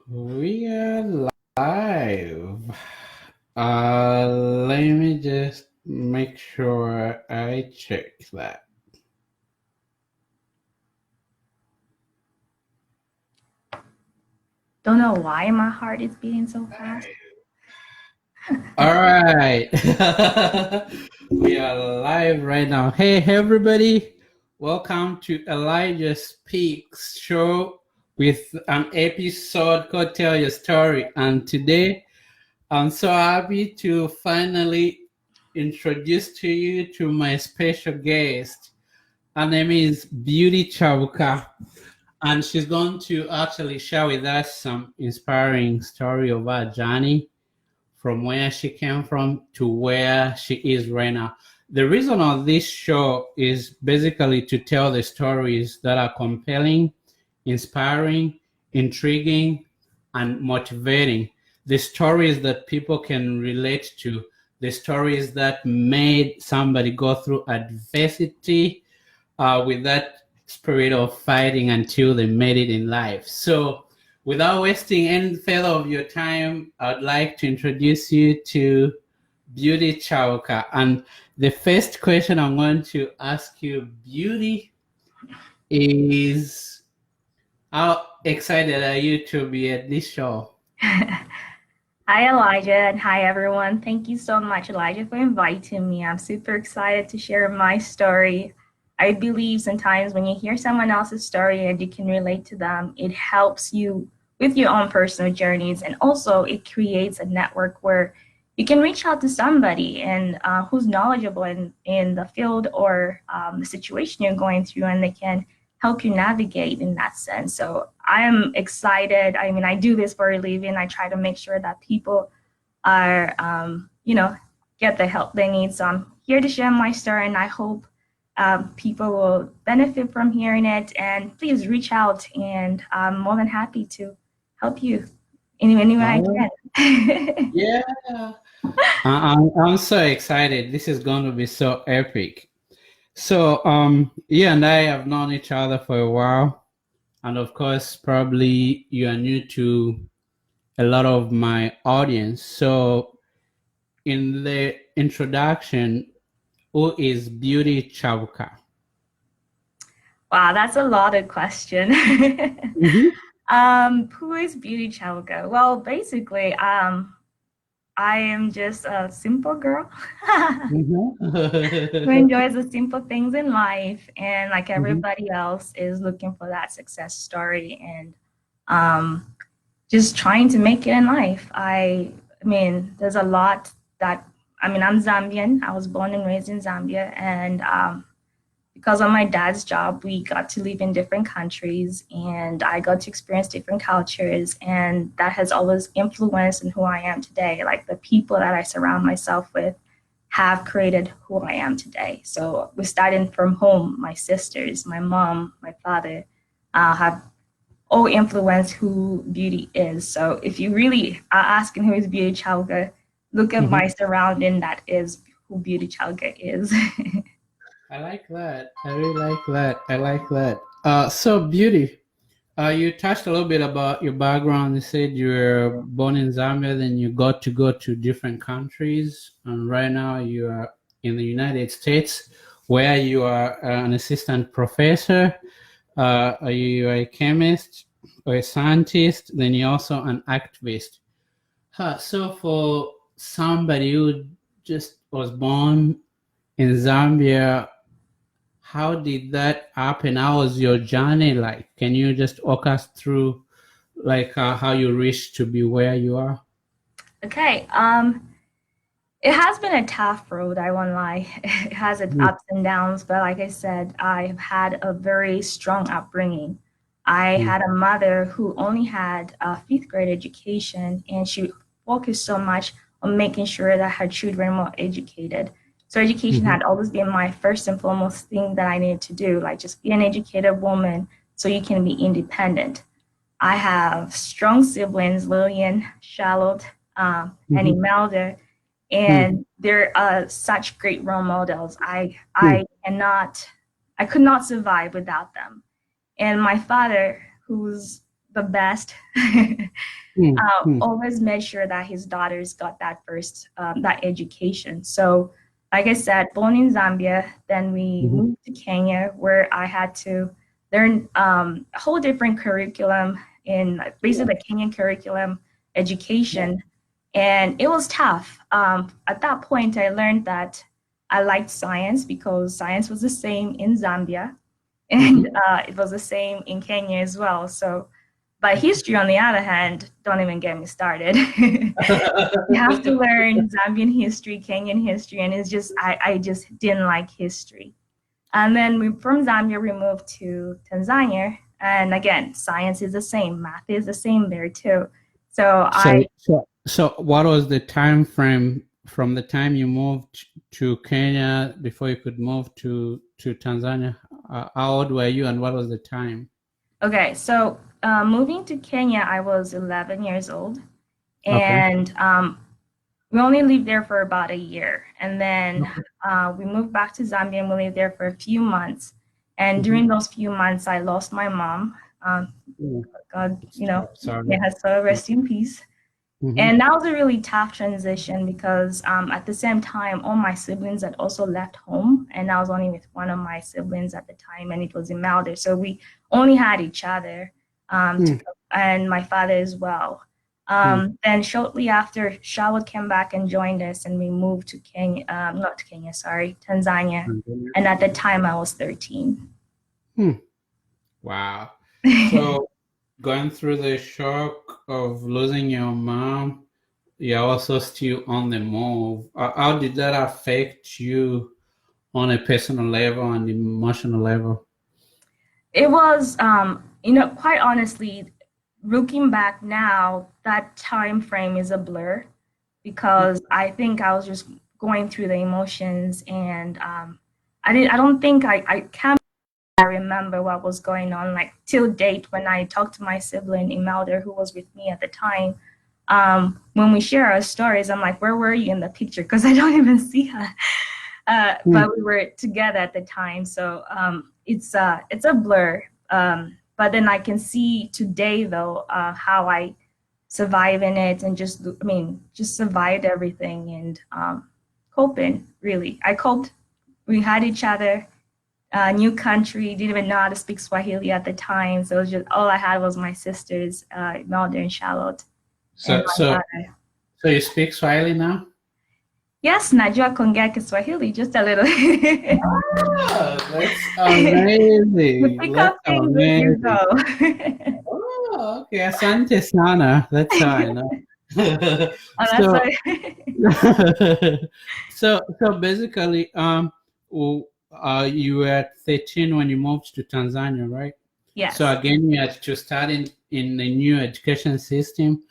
We are live. Let me just make sure I check that. Don't know why my heart is beating so fast. All right. We are live right now. Hey, everybody. Welcome to Elijahspeaks show with an episode called Tell Your Story. And today, I'm so happy to finally introduce to you to my special guest. Her name is Beauty Chabuka, and she's going to actually share with us some inspiring story of her journey from where she came from to where she is right now. The reason of this show is basically to tell the stories that are compelling, inspiring, intriguing, and motivating. The stories that people can relate to, the stories that made somebody go through adversity with that spirit of fighting until they made it in life. So, without wasting any further of your time, I'd like to introduce you to Beauty Chauka. And the first question I'm going to ask you, Beauty, is how excited are you to be at this show? Hi, Elijah, and hi, everyone. Thank you so much, Elijah, for inviting me. I'm super excited to share my story. I believe sometimes when you hear someone else's story and you can relate to them, it helps you with your own personal journeys. And also, it creates a network where you can reach out to somebody and who's knowledgeable in the field or the situation you're going through, and they can help you navigate in that sense. So I'm excited. I mean, I do this for a living. I try to make sure that people are, get the help they need. So I'm here to share my story, and I hope people will benefit from hearing it. And please reach out, and I'm more than happy to help you any way I Oh, can. yeah. I'm so excited. This is going to be so epic. So, you and I have known each other for a while. And of course, probably you are new to a lot of my audience. So, in the introduction, who is Beauty Chabuka? Wow, that's a loaded question. Mhm. Who is Beauty Chabuka? Well, basically, I am just a simple girl Mhm. who enjoys the simple things in life, and like Mhm. everybody else, is looking for that success story and um, just trying to make it in life. I mean, there's a lot that I mean. I'm Zambian. I was born and raised in Zambia, and because of my dad's job, we got to live in different countries and I got to experience different cultures. And that has always influenced in who I am today. Like the people that I surround myself with have created who I am today. So we're starting from home. My sisters, my mom, my father have all influenced who beauty is. So if you really are asking who is Beauty Chalga, look at Mhm. my surrounding. That is who Beauty Chalga is. I like that. I really like that. I like that. So Beauty, you touched a little bit about your background. You said you were born in Zambia, then you got to go to different countries, and right now you are in the United States, where you are an assistant professor. Are you a chemist or a scientist? Then you're also an activist. So for somebody who just was born in Zambia, how did that happen? How was your journey like? Can you just walk us through like how you reached to be where you are? Okay. It has been a tough road, I won't lie. It has its Mhm. ups and downs, but like I said, I've had a very strong upbringing. I had a mother who only had a fifth grade education, and she focused so much on making sure that her children were educated. So education Mhm. had always been my first and foremost thing that I needed to do, like just be an educated woman so you can be independent. I have strong siblings, Lillian, Charlotte, and Mhm. Imelda, Mhm. and they're such great role models. Mhm. I could not survive without them. And my father, who's the best. Mm-hmm. Always made sure that his daughters got that first that education. So, like I said, born in Zambia, then we Mm-hmm. moved to Kenya, where I had to learn a whole different curriculum in basically the Kenyan curriculum education, and it was tough. At that point, I learned that I liked science because science was the same in Zambia, and it was the same in Kenya as well. So, but history, on the other hand, don't even get me started. You have to learn Zambian history, Kenyan history, and it's just I just didn't like history. And then from Zambia we moved to Tanzania, and again, science is the same, math is the same there too. So So, so what was the time frame from the time you moved to Kenya before you could move to Tanzania? How old were you, and what was the time? okay, so moving to Kenya, I was 11 years old, Okay. and we only lived there for about a year, and then we moved back to Zambia and we lived there for a few months. And Mm-hmm. during those few months, I lost my mom. God, Sorry. may her soul rest in peace. Mm-hmm. And that was a really tough transition because at the same time, all my siblings had also left home, and I was only with one of my siblings at the time, and it was Imelda. So we only had each other, and my father as well. Then shortly after, Charlotte came back and joined us, and we moved to Kenya, not Kenya, sorry, Tanzania. And at the time, I was 13. Wow. So going through the shock of losing your mom, you're also still on the move. How did that affect you on a personal level and emotional level? It was, quite honestly, looking back now, that time frame is a blur because I think I was just going through the emotions, and I don't think I can't remember what was going on like till date when I talked to my sibling Imelda, who was with me at the time. When we share our stories, I'm like, where were you in the picture? Because I don't even see her. But we were together at the time, so it's a blur. But then I can see today though how I survive in it, and just survived everything, and coping. Really, I coped. We had each other. New country, didn't even know how to speak Swahili at the time, so it was just all I had was my sisters, Imelda and Charlotte, and So, my so, father. so you speak Swahili now? Yes, najua kuongea Kiswahili just a little. Oh, that's amazing. You pick That's up things as you amazing. go. Oh, okay. Asante sana. That's how I know. Oh, that's So, why. so basically, you were 13 when you moved to Tanzania, right? So Yes, again, you had to start in a new education system.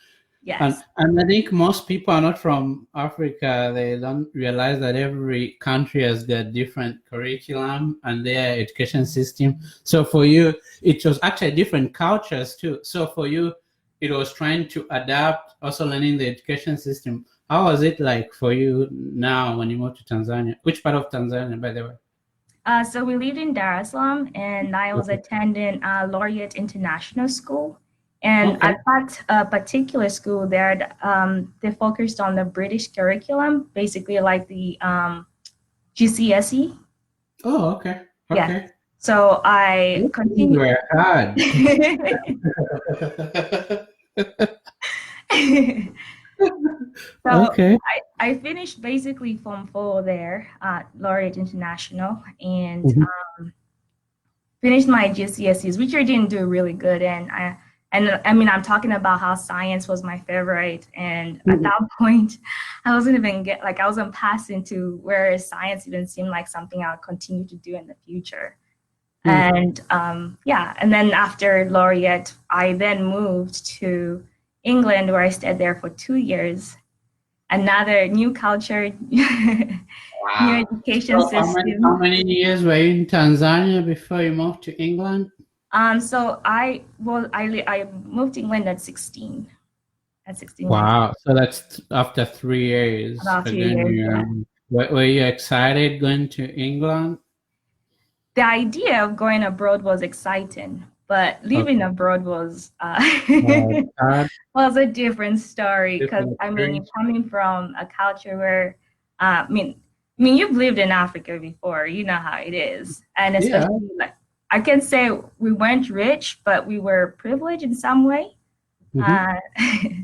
And yes. and I think most people are not from Africa. They don't realize that every country has got different curriculum and their education system. So for you, it was actually different cultures too. So for you, it was trying to adapt, also learning the education system. How was it like for you now when you moved to Tanzania? Which part of Tanzania, by the way? So we lived in Dar es Salaam, and I was Okay. attending Laureate International School. And Okay. at that particular school, there, they focused on the British curriculum, basically like the GCSE. Oh, okay. Yes. Okay. So I These things continued. were hard. So Okay. I finished basically Form 4 there at Laureate International, and Mhm. finished my GCSEs, which I didn't do really good in. I mean, I'm talking about how science was my favorite, and at that point, I wasn't even I wasn't passing to where science even seemed like something I'll continue to do in the future. Mm. And yeah, and then after Laureate, I then moved to England, where I stayed there for 2 years. Another new culture, new Wow. education So how system. many years were you in Tanzania before you moved to England? So I moved to England at 16. At 16 years, Wow. So that's after 3 years. about 3 Again, years. Yeah. were you excited going to England? The idea of going abroad was exciting, but living abroad was Hard, was a different story because different I mean, you're experience. coming from a culture where, I mean, you've lived in Africa before, you know how it is, and Yeah. especially like I can say we weren't rich, but we were privileged in some way. Mhm. Uh,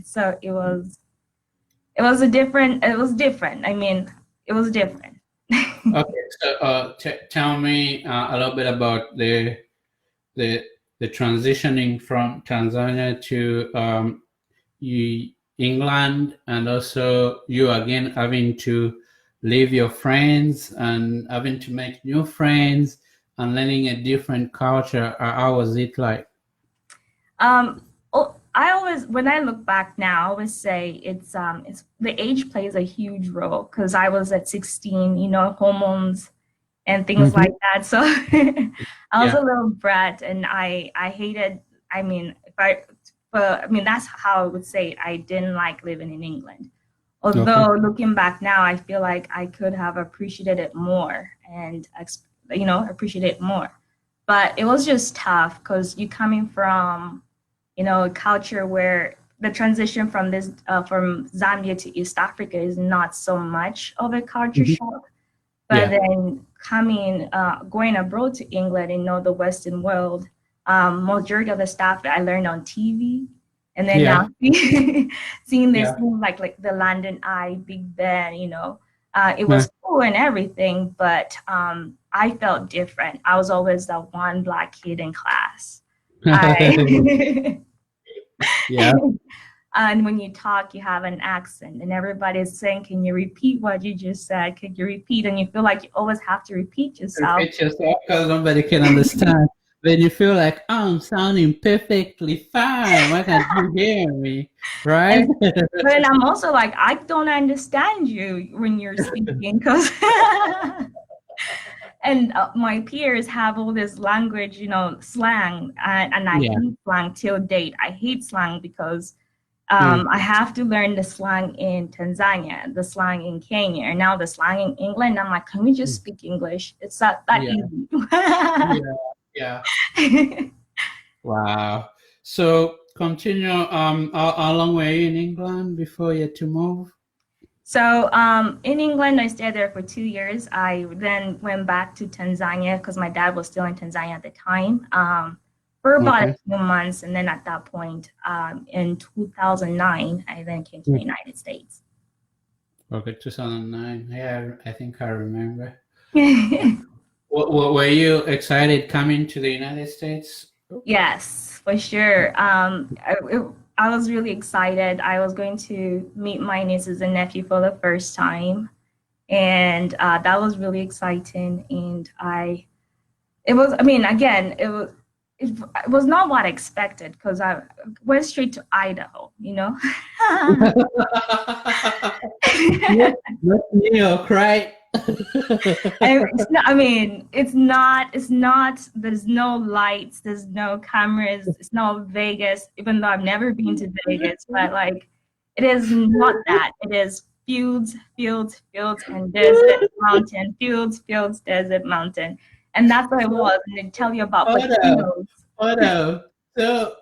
so it was different. I mean, it was different. Okay, so tell me a little bit about the the transitioning from Tanzania to England, and also you again having to leave your friends and having to make new friends and learning a different culture. How was it like? I always, when I look back now, I always say it's the age plays a huge role because I was at 16, hormones and things like Mhm. that. So I was a Yeah. little brat, and I hated. I mean, if I, but I mean that's how I would say it. I didn't like living in England. Okay. Although looking back now, I feel like I could have appreciated it more and appreciate it more. But it was just tough because you coming from a culture where the transition from Zambia to East Africa is not so much of a culture Mhm. shock. But Yeah. then going abroad to England and know the Western world, majority of the stuff that I learned on TV, and then now Yeah. seeing this Yeah. thing like the London Eye, Big Ben, it Yeah. was cool and everything, but I felt different. I was always the one black kid in class. I Yeah. And when you talk, you have an accent, and everybody's saying, "Can you repeat what you just said? Can you repeat?" And you feel like you always have to repeat yourself. Repeat yourself because nobody can understand. When you feel like, oh, I'm sounding perfectly fine. Why can't you hear me? Right? And then I'm also like, I don't understand you when you're speaking, because and my peers have all this language, slang, and I Yeah. hate slang till date. I hate slang because Mm. I have to learn the slang in Tanzania, the slang in Kenya, and now the slang in England. I'm like, can we just Mm. speak English? It's that Yeah. easy. Yeah. Yeah. Wow. So continue. How long were you in England before you had to move? So in England, I stayed there for 2 years. I then went back to Tanzania because my dad was still in Tanzania at the time, for about a Okay. few months. And then at that point, in 2009, I then came to the Mm. United States. Okay, 2009. Yeah, I think I remember. Were you excited coming to the United States? Yes, for sure. I was really excited. I was going to meet my nieces and nephew for the first time, and that was really exciting. And it was. I mean, again, it was not what I expected because I went straight to Idaho. Yeah, not New York, right? It's not, I mean, it's not, there's no lights, there's no cameras, it's not Vegas, even though I've never been to Vegas, but like, it is not that. It is fields, fields, fields, and desert, mountain, fields, fields, desert, mountain. And that's what it was. And they tell you about Hold up, potatoes. hold up. So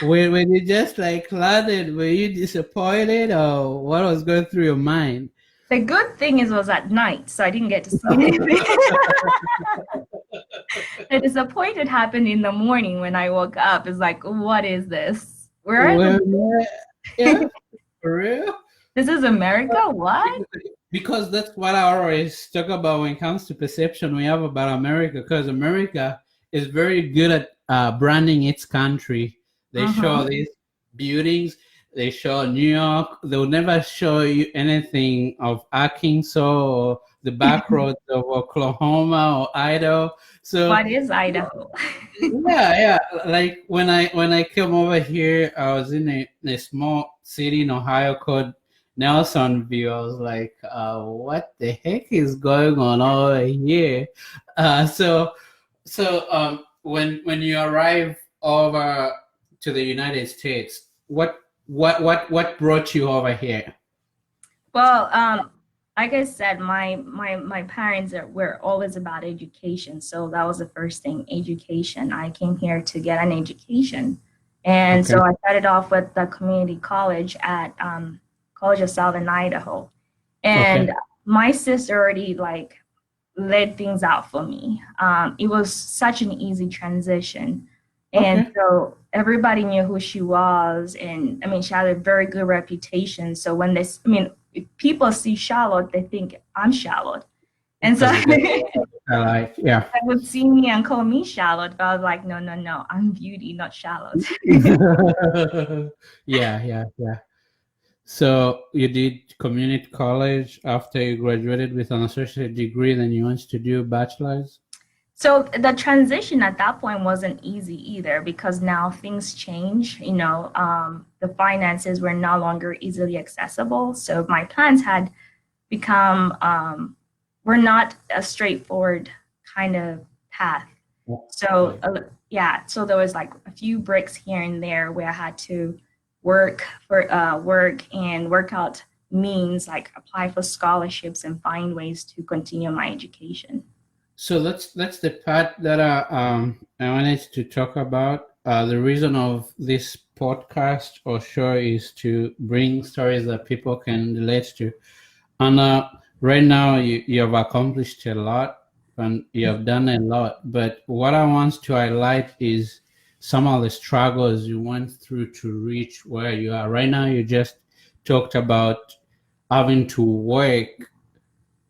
when you just like landed, were you disappointed or what was going through your mind? The good thing is it was at night, so I didn't get to see anything. The disappointed happened in the morning when I woke up. It's like, what is this? Where are Well, the yeah, for real? This is America? What? Because that's what I always talk about when it comes to perception we have about America. Because America is very good at branding its country. They show Mm-hmm. these buildings, they show New York. They'll never show you anything of Arkansas or the back roads of Oklahoma or Idaho. So What is Idaho? yeah, yeah. Like when I came over here, I was in a small city in Ohio called Nelsonville. I was like, what the heck is going on over here? So when you arrive over to the United States, what brought you over here? Well, like I said, my parents were always about education. So that was the first thing, education. I came here to get an education. And Okay. so I started off with the community college at College of Southern Idaho. And Okay. my sister already like laid things out for me. It was such an easy transition. And Okay. so everybody knew who she was. And I mean, she had a very good reputation. So when they, I mean, if people see Charlotte, they think I'm Charlotte. And so Because you get I like, yeah. they would see me and call me Charlotte. But I was like, no, no, no, I'm Beauty, not Charlotte. Yeah, yeah, yeah. So you did community college after you graduated with an associate degree, then you went to do bachelor's? So the transition at that point wasn't easy either because now things change. The finances were no longer easily accessible. So my plans had become were not a straightforward kind of path. So Right. yeah, so there was like a few breaks here and there where I had to work and work out means like apply for scholarships and find ways to continue my education. So that's the part that I wanted to talk about. The reason of this podcast or show is to bring stories that people can relate to. And right now you have accomplished a lot and you have done a lot. But what I want to highlight is some of the struggles you went through to reach where you are. Right now you just talked about having to work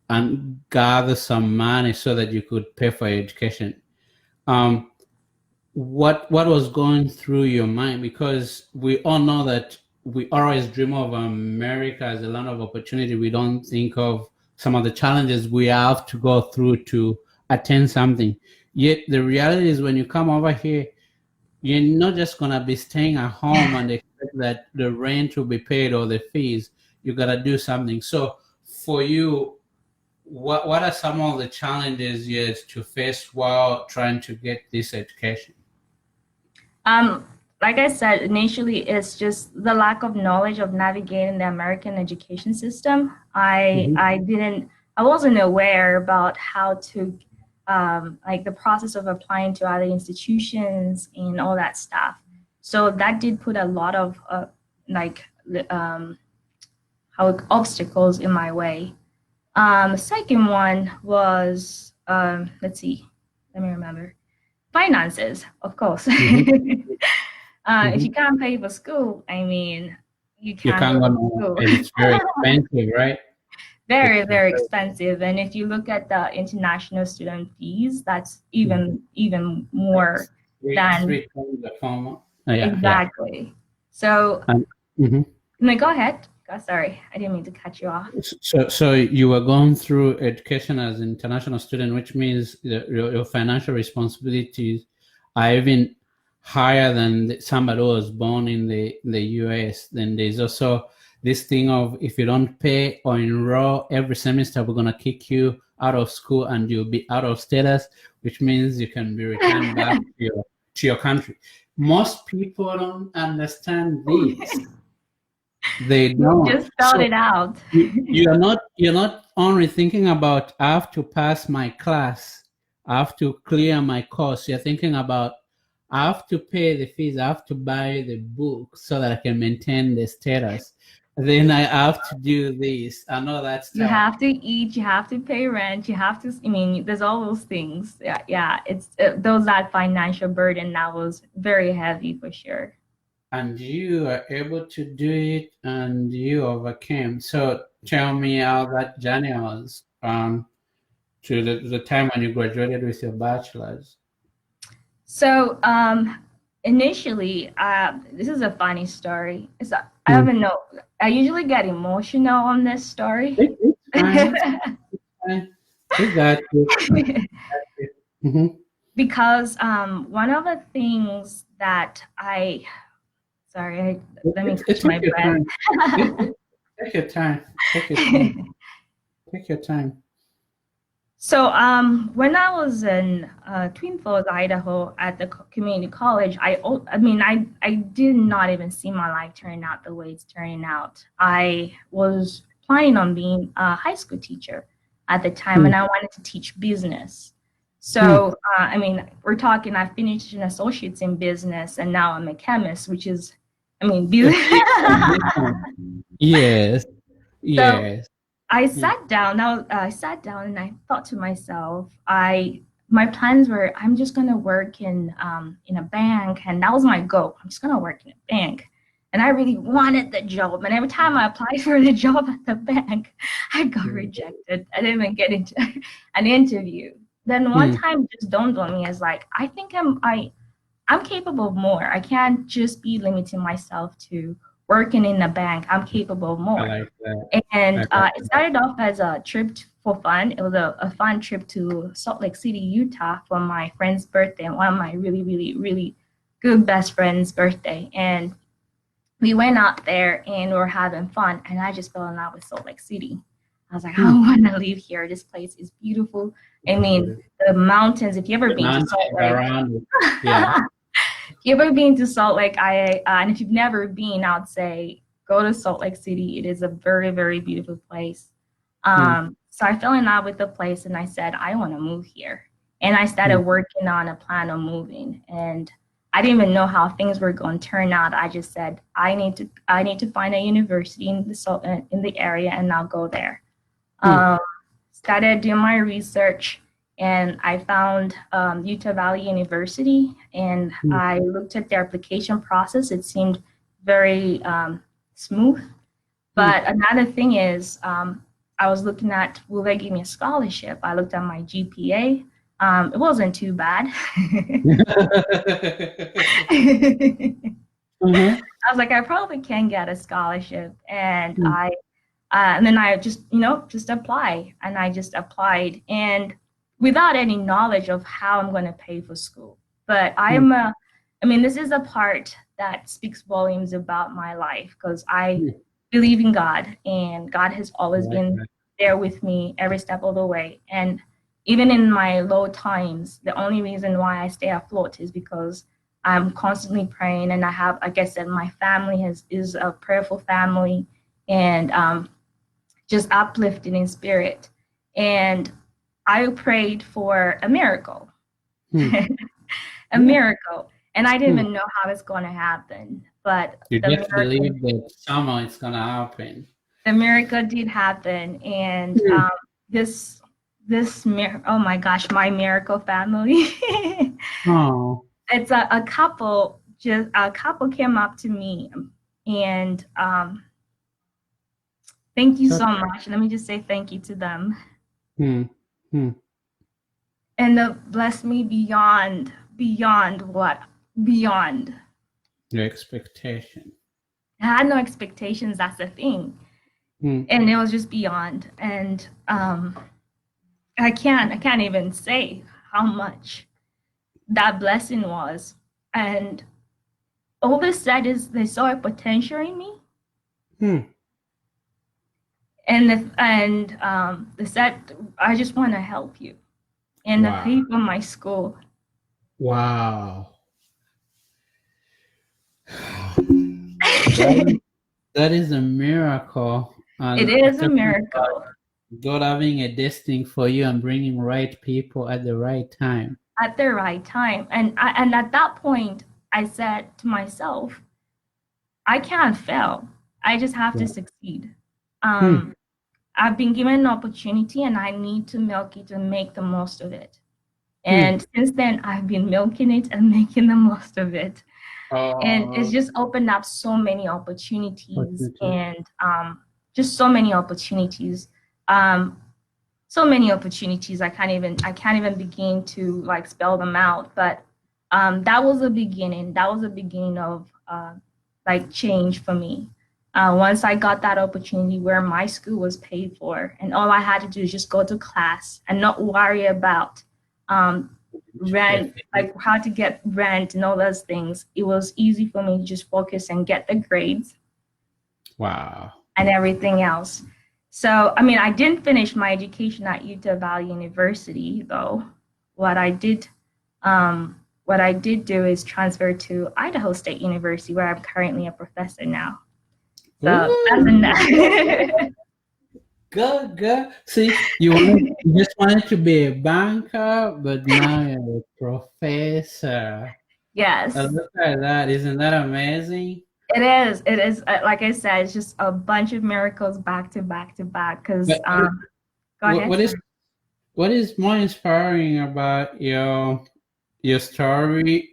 and gather some money so that you could pay for your education. Um, what was going through your mind? Because we all know that we always dream of America as a land of opportunity. We don't think of some of the challenges we have to go through to attain something. Yet the reality is when you come over here, you're not just gonna be staying at home and expect that the rent will be paid or the fees. You gotta do something. So for you, what are some of the challenges you had to face while trying to get this education? Um, like I said, initially, it's just the lack of knowledge of navigating the American education system. Mhm. I wasn't aware about how to, like the process of applying to other institutions and all that stuff. So that did put a lot of like how obstacles in my way. The second one was, let's see, let me remember, finances, of course. Mhm. If Mhm. you can't pay for school, I mean, you You can't can't go go to nowhere, school. and it's very expensive, right? Very, It's very expensive. And if you look at the international student fees, that's even more than three times the former. Oh, yeah, yeah. exactly. So, And, mhm. no, go ahead. Sorry, I didn't mean to cut you off. So you were going through education as an international student, which means your financial responsibilities are even higher than somebody who was born in the US. Then there's also this thing of if you don't pay or enroll every semester, we're gonna kick you out of school and you'll be out of status, which means you can be returned back to your country. Most people don't understand this. They You don't. just spelled So it out. you're not only thinking about I have to pass my class, I have to clear my course. You're thinking about I have to pay the fees, I have to buy the book so that I can maintain the status. Then I have to do this and all that You stuff. have to eat, you have to pay rent, you have to, I mean, there's all those things. Yeah, yeah, it's those that financial burden that was very heavy for sure. And you are able to do it and you overcame. So tell me how that journey was to the time when you graduated with your bachelor's. So, initially, this is a funny story. I Hmm. don't know. I usually get emotional on this story. It's fine. Fine. We got you. Mm-hmm. Because one of the things that sorry, let me catch Take my your breath. time. Take your time. Take your time. Take your time. So, when I was in Twin Falls, Idaho, at the community college, I mean, I did not even see my life turning out the way it's turning out. I was planning on being a high school teacher at the time, and I wanted to teach business. So, I mean, we're talking, I finished an associate's in business, and now I'm a chemist, which is, I mean, business. Yes. So Yes. I sat down. Now I sat down and I thought to myself, my plans were I'm just gonna work in a bank, and that was my goal. I'm just gonna work in a bank, and I really wanted the job. And every time I applied for the job at the bank, I got rejected. I didn't even get into an interview. Then one time just dawned on me as like I think I'm capable of more. I can't just be limiting myself to working in a bank. I'm capable of I more. like that. And it started off as a trip for fun. It was a fun trip to Salt Lake City, Utah for my friend's birthday, and one of my really, really, really good best friend's birthday. And we went out there and we were having fun. And I just fell in love with Salt Lake City. I was like, I want to live here. This place is beautiful. I mean, the mountains, if you ever been to Salt Lake. Yeah. If you ever been to Salt Lake, and if you've never been, I would say go to Salt Lake City. It is a very, very beautiful place. So I fell in love with the place and I said, I want to move here. And I started working on a plan of moving. And I didn't even know how things were going to turn out. I just said, I need to find a university in the area, and I'll go there. Started doing my research, and I found Utah Valley University, and I looked at their application process. It seemed very smooth. But another thing is, I was looking at, will they give me a scholarship? I looked at my GPA. It wasn't too bad. I was like, I probably can get a scholarship. And and then I just apply. And I just applied, and without any knowledge of how I'm going to pay for school. But I mean, this is a part that speaks volumes about my life, because I believe in God, and God has always been there with me every step of the way. And even in my low times, the only reason why I stay afloat is because I'm constantly praying, and I have, like I said, my family is a prayerful family, and just uplifted in spirit. And I prayed for a miracle, a miracle, and I didn't even know how it's going to happen. But you just believe that somehow it's going to happen. The miracle did happen, and oh my gosh, my miracle family. It's a couple. Just a couple came up to me, and thank you so much. Let me just say thank you to them. And they blessed me beyond your expectation. I had no expectations. That's the thing. And it was just beyond. And I can't even say how much that blessing was. And all they said is they saw a potential in me. And they said, I just want to help you. And they paid for my school. Wow. That is a miracle. It is a miracle. God having a destiny for you and bringing right people at the right time. At the right time. And at that point, I said to myself, I can't fail. I just have to succeed. I've been given an opportunity, and I need to milk it and make the most of it. And since then, I've been milking it and making the most of it. And it's just opened up so many opportunities, and just so many opportunities. So many opportunities. I can't even begin to like spell them out. But that was the beginning. That was the beginning of like change for me. Once I got that opportunity where my school was paid for, and all I had to do is just go to class and not worry about rent, like how to get rent and all those things. It was easy for me to just focus and get the grades. Wow. And everything else. So, I mean, I didn't finish my education at Utah Valley University, though. What I did do is transfer to Idaho State University, where I'm currently a professor now. So that's enough. Go. See, you just wanted to be a banker, but now you're a professor. Yes, Look at that. Isn't that amazing? it is. It is. Like I said, it's just a bunch of miracles back to back to back. Because But go ahead. what is more inspiring about your story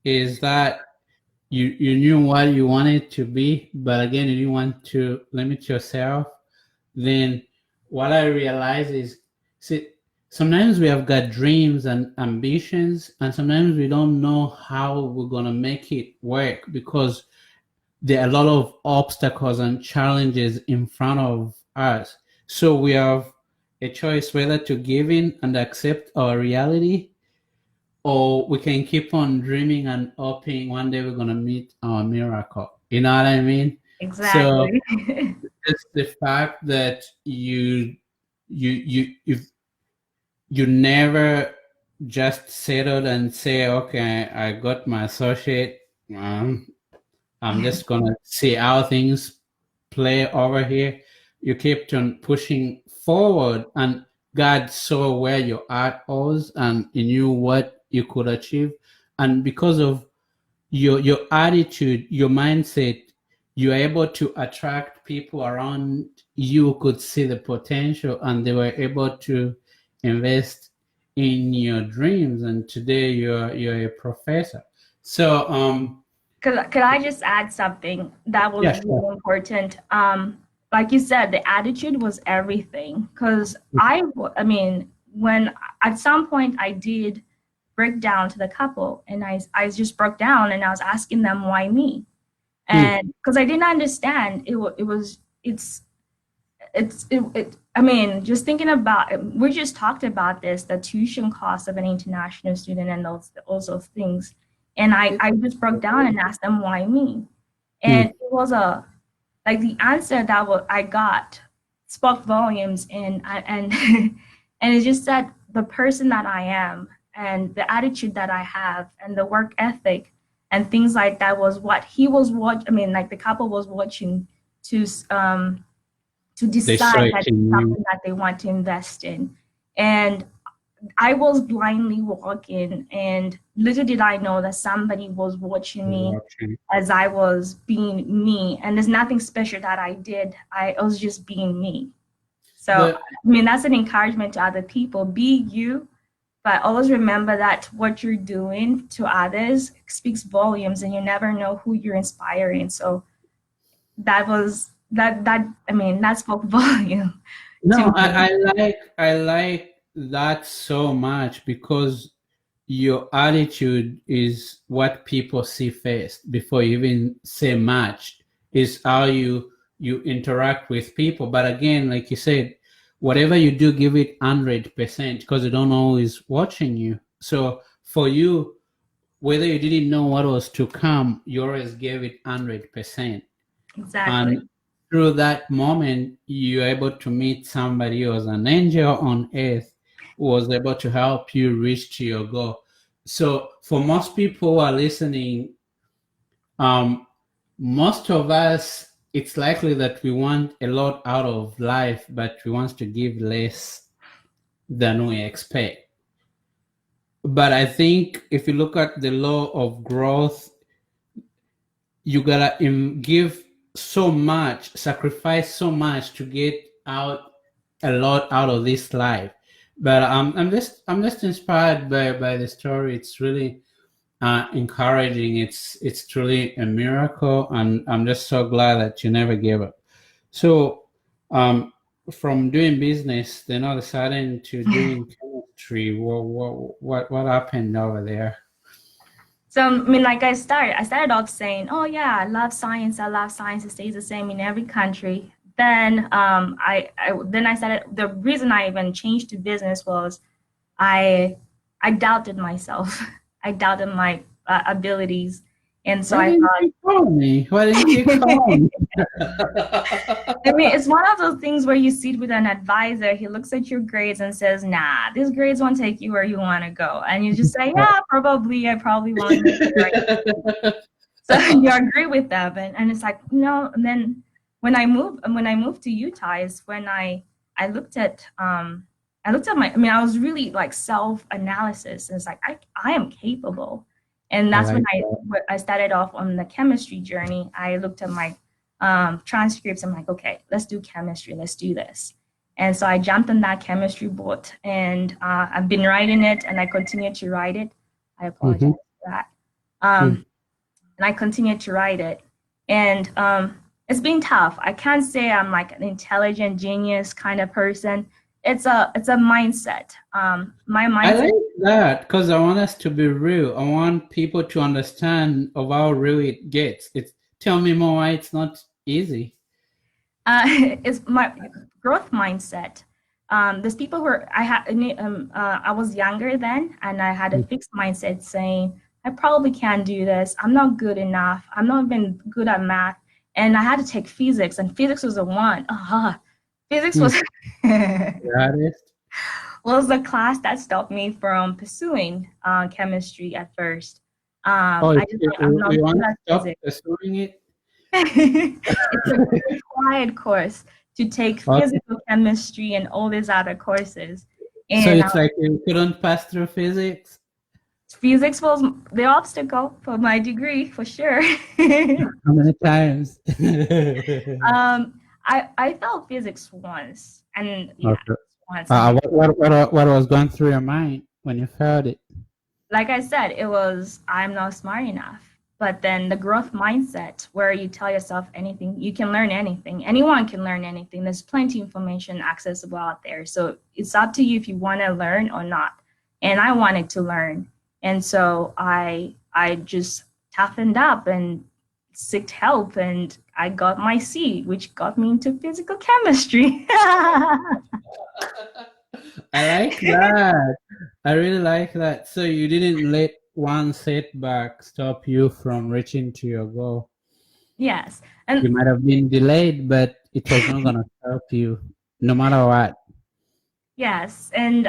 is that you knew what you wanted to be, but again, you didn't want to limit yourself. Then what I realize is, see, sometimes we have got dreams and ambitions, and sometimes we don't know how we're gonna make it work because there are a lot of obstacles and challenges in front of us. So we have a choice whether to give in and accept our reality, or we can keep on dreaming and hoping one day we're gonna meet our miracle. You know what I mean? So Exactly. it's the fact that you you never just settled and say, okay, I got my associate. I'm just gonna see how things play over here. You kept on pushing forward, and God saw where your art was, and He knew what you could achieve. And because of your attitude, your mindset, you're able to attract people around you who could see the potential, and they were able to invest in your dreams. And today you're a professor. So Could I just add something that was yeah, really sure. important? Like you said, the attitude was everything. Because I mean, when at some point I did break down to the couple, and I just broke down, and I was asking them why me, Hmm. and because I didn't understand, it was it. I mean, just thinking about, we just talked about this, the tuition cost of an international student, and those things. And I just broke down and asked them why me. And Hmm. it was a like the answer that I got spoke volumes, and and it just said the person that I am, and the attitude that I have, and the work ethic and things like that was what he was watch. I mean, like the couple was watching to um to They saw decide it that it's in you. something that they want to invest in. And I was blindly walking, and little did I know that somebody was watching me Watching. as I was being me. And there's nothing special that I did. I was just being me. So, But I mean, that's an encouragement to other people. Be you, but always remember that what you're doing to others speaks volumes, and you never know who you're inspiring. So that was that I mean, that spoke volume to no, me. I like that so much because your attitude is what people see first before you even say much. Is how you interact with people. But again, like you said, whatever you do, give it 100% because they don't always watching you. So for you, whether you didn't know what was to come, you always gave it 100%. Exactly. And through that moment, you're able to meet somebody who was an angel on earth who was able to help you reach to your goal. So for most people who are listening, um, most of us, it's likely that we want a lot out of life, but we want to give less than we expect. But I think if you look at the law of growth, you gotta give so much, sacrifice so much to get out a lot out of this life. But I'm just inspired by the story. It's really encouraging. It's truly a miracle, and I'm just so glad that you never gave up. So, from doing business, then all of a sudden to doing chemistry. What happened over there? So I mean, like I started off saying, "Oh yeah, I love science. I love science. It stays the same in every country." Then then I started. The reason I even changed to business was I I doubted myself. I doubted my abilities, and so Why I didn't thought. you call me? Why didn't you call me? I mean, it's one of those things where you sit with an advisor, he looks at your grades and says, nah, these grades won't take you where you want to go. And you just say, yeah, probably, I probably won't make it right. So you agree with them. And it's like, no. And then when I moved to Utah is when I looked at my, I mean, I was really like self-analysis. And it's like, I am capable. And I that's when like that. I started off on the chemistry journey. I looked at my transcripts. I'm like, okay, let's do chemistry. Let's do this. And so I jumped on that chemistry boat, and I've been writing it, and I continue to write it. I apologize Mm-hmm. for that. And I continue to write it. And it's been tough. I can't say I'm like an intelligent genius kind of person. It's a mindset. My I mindset. like that because I want us to be real. I want people to understand of how real it gets. It's tell me more why it's not easy. Is my growth mindset. There's people who are, I was younger then, and I had a fixed mindset saying, I probably can't do this. I'm not good enough. I'm not even good at math. And I had to take physics, and physics was a one. Physics Mm. was That is. was the class that stopped me from pursuing chemistry at first. Oh, I just like, I'm not you want good to at stop physics. pursuing it? It's a required course to take Okay. physical chemistry and all these other courses. So And it's like you couldn't pass through physics? physics was the obstacle for my degree, for sure. How many times? I failed physics once, and yeah, Okay. once. And What was going through your mind when you felt it? like I said, it was I'm not smart enough. But then the growth mindset, where you tell yourself anything, you can learn anything. Anyone can learn anything. There's plenty of information accessible out there. So it's up to you if you want to learn or not. And I wanted to learn. And so I just toughened up and sought help, and I got my C, which got me into physical chemistry. I like that. I really like that. So you didn't let one setback stop you from reaching to your goal. Yes. You And might have been delayed, but it was not gonna stop you, no matter what. yes, and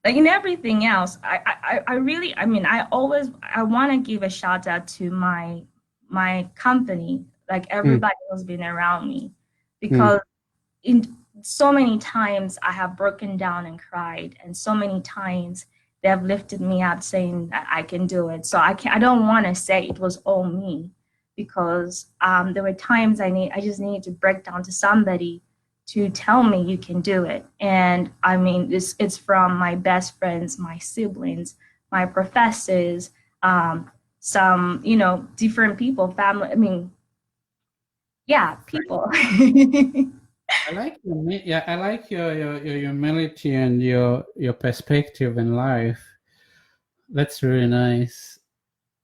like in everything else, I really, I mean, I want to give a shout out to my company, like Mm, everybody who's been around me, mm. because in so many times I have broken down and cried, and so many times they have lifted me up, saying that I can do it. So I don't want to say it was all me, because there were times I just needed to break down to somebody to tell me you can do it. And I mean, it's from my best friends, my siblings, my professors, some, different people, family. I mean, yeah, people. I like yeah, I like your humility and your perspective in life. That's really nice.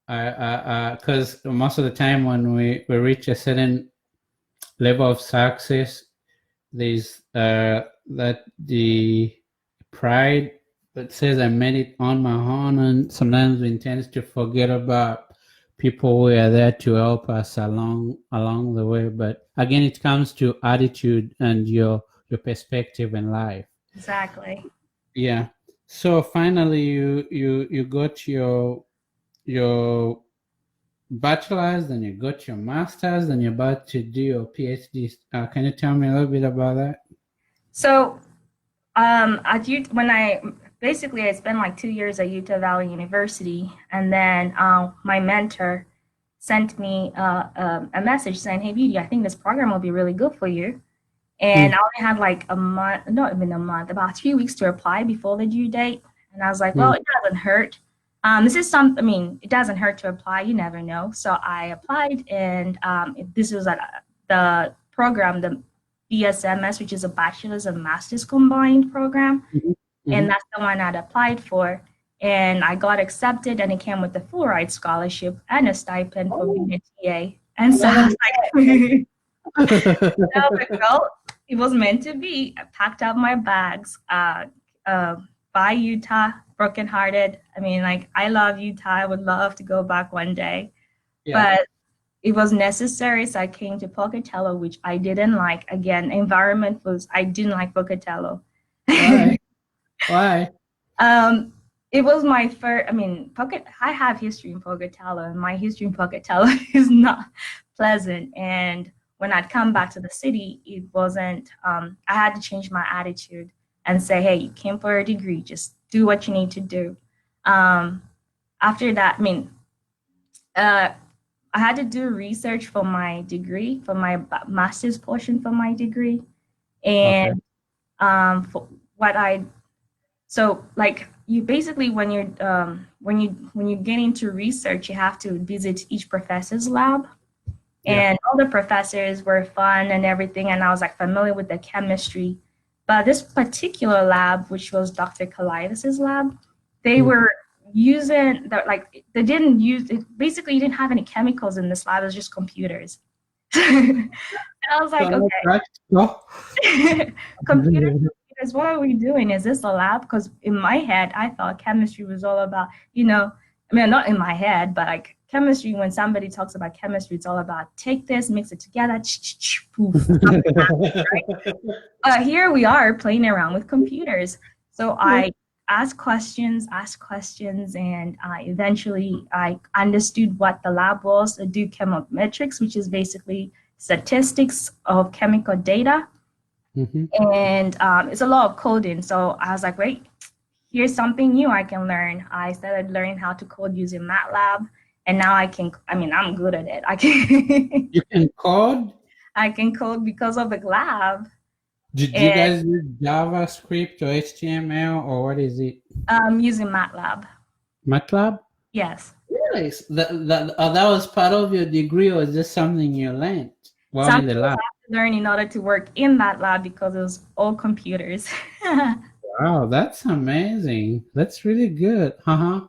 Because most of the time when we reach a certain level of success, there's that the pride that says I made it on my own, and sometimes we tend to forget about people who are there to help us along the way. But again, it comes to attitude and your perspective in life. Exactly. Yeah. So finally, you got your bachelor's, then you got your master's, then you're about to do your PhD. Can you tell me a little bit about that? So, at when I spent like 2 years at Utah Valley University, and then my mentor sent me a message saying, "Hey, Beauty, I think this program will be really good for you." And I Mm, only had like a month, not even a month, about 3 weeks to apply before the due date. And I was like, well, mm, it doesn't hurt. I mean, it doesn't hurt to apply. You never know. So I applied, and this was at the program, the BSMS, which is a bachelor's and master's combined program. mhm, And mhm. that's the one I'd applied for. And I got accepted, and it came with a full ride scholarship and a stipend for Oh, being a TA. And so I yeah. was like, I was like, well, it was meant to be. I packed up my bags, uh, by Utah, brokenhearted. I mean, like, I love Utah. I would love to go back one day, Yeah. but it was necessary. So I came to Pocatello, which I didn't like. Again, I didn't like Pocatello. Why? Why? Um, it was my first, I mean, I have history in Pocatello, and my history in Pocatello is not pleasant. And when I'd come back to the city, it wasn't, I had to change my attitude and say, hey, you came for a degree, just do what you need to do. After that, I had to do research for my degree, for my master's portion for my degree. Okay. And for what I, so like you basically when you get into research, you have to visit each professor's lab. Yeah. And all the professors were fun and everything, and I was like familiar with the chemistry. But this particular lab, which was Dr. Kalidas' lab, they were using the, like they didn't use it. Basically, you didn't have any chemicals in this lab. It was just computers. And I was like, okay, computers. Computers, what are we doing? Is this a lab? Because in my head, I thought chemistry was all about, not in my head, but like chemistry, when somebody talks about chemistry, it's all about take this, mix it together, poof, right? Here we are playing around with computers. So I asked questions, and eventually I understood what the lab was. I do chemometrics, which is basically statistics of chemical data. And it's a lot of coding. So I was like, wait, here's something new I can learn. I started learning how to code using MATLAB. And now I'm good at it. You can code? I can code because of the lab. Did you guys use JavaScript or HTML or what is it? Using MATLAB. MATLAB? Yes. Really? That was part of your degree, or is this something you learned while in the lab? I had to learn in order to work in that lab because it was all computers. Wow, that's amazing. That's really good. And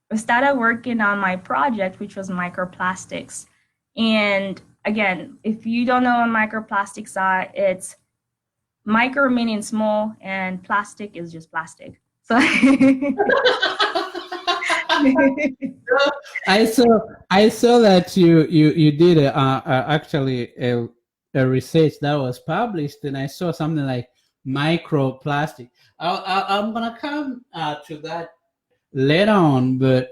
I started working on my project, which was microplastics. And again, if you don't know what microplastics are, it's micro meaning small, and plastic is just plastic. So I saw that you did actually a research that was published, and I saw something like microplastic. I'm gonna come to that later on, but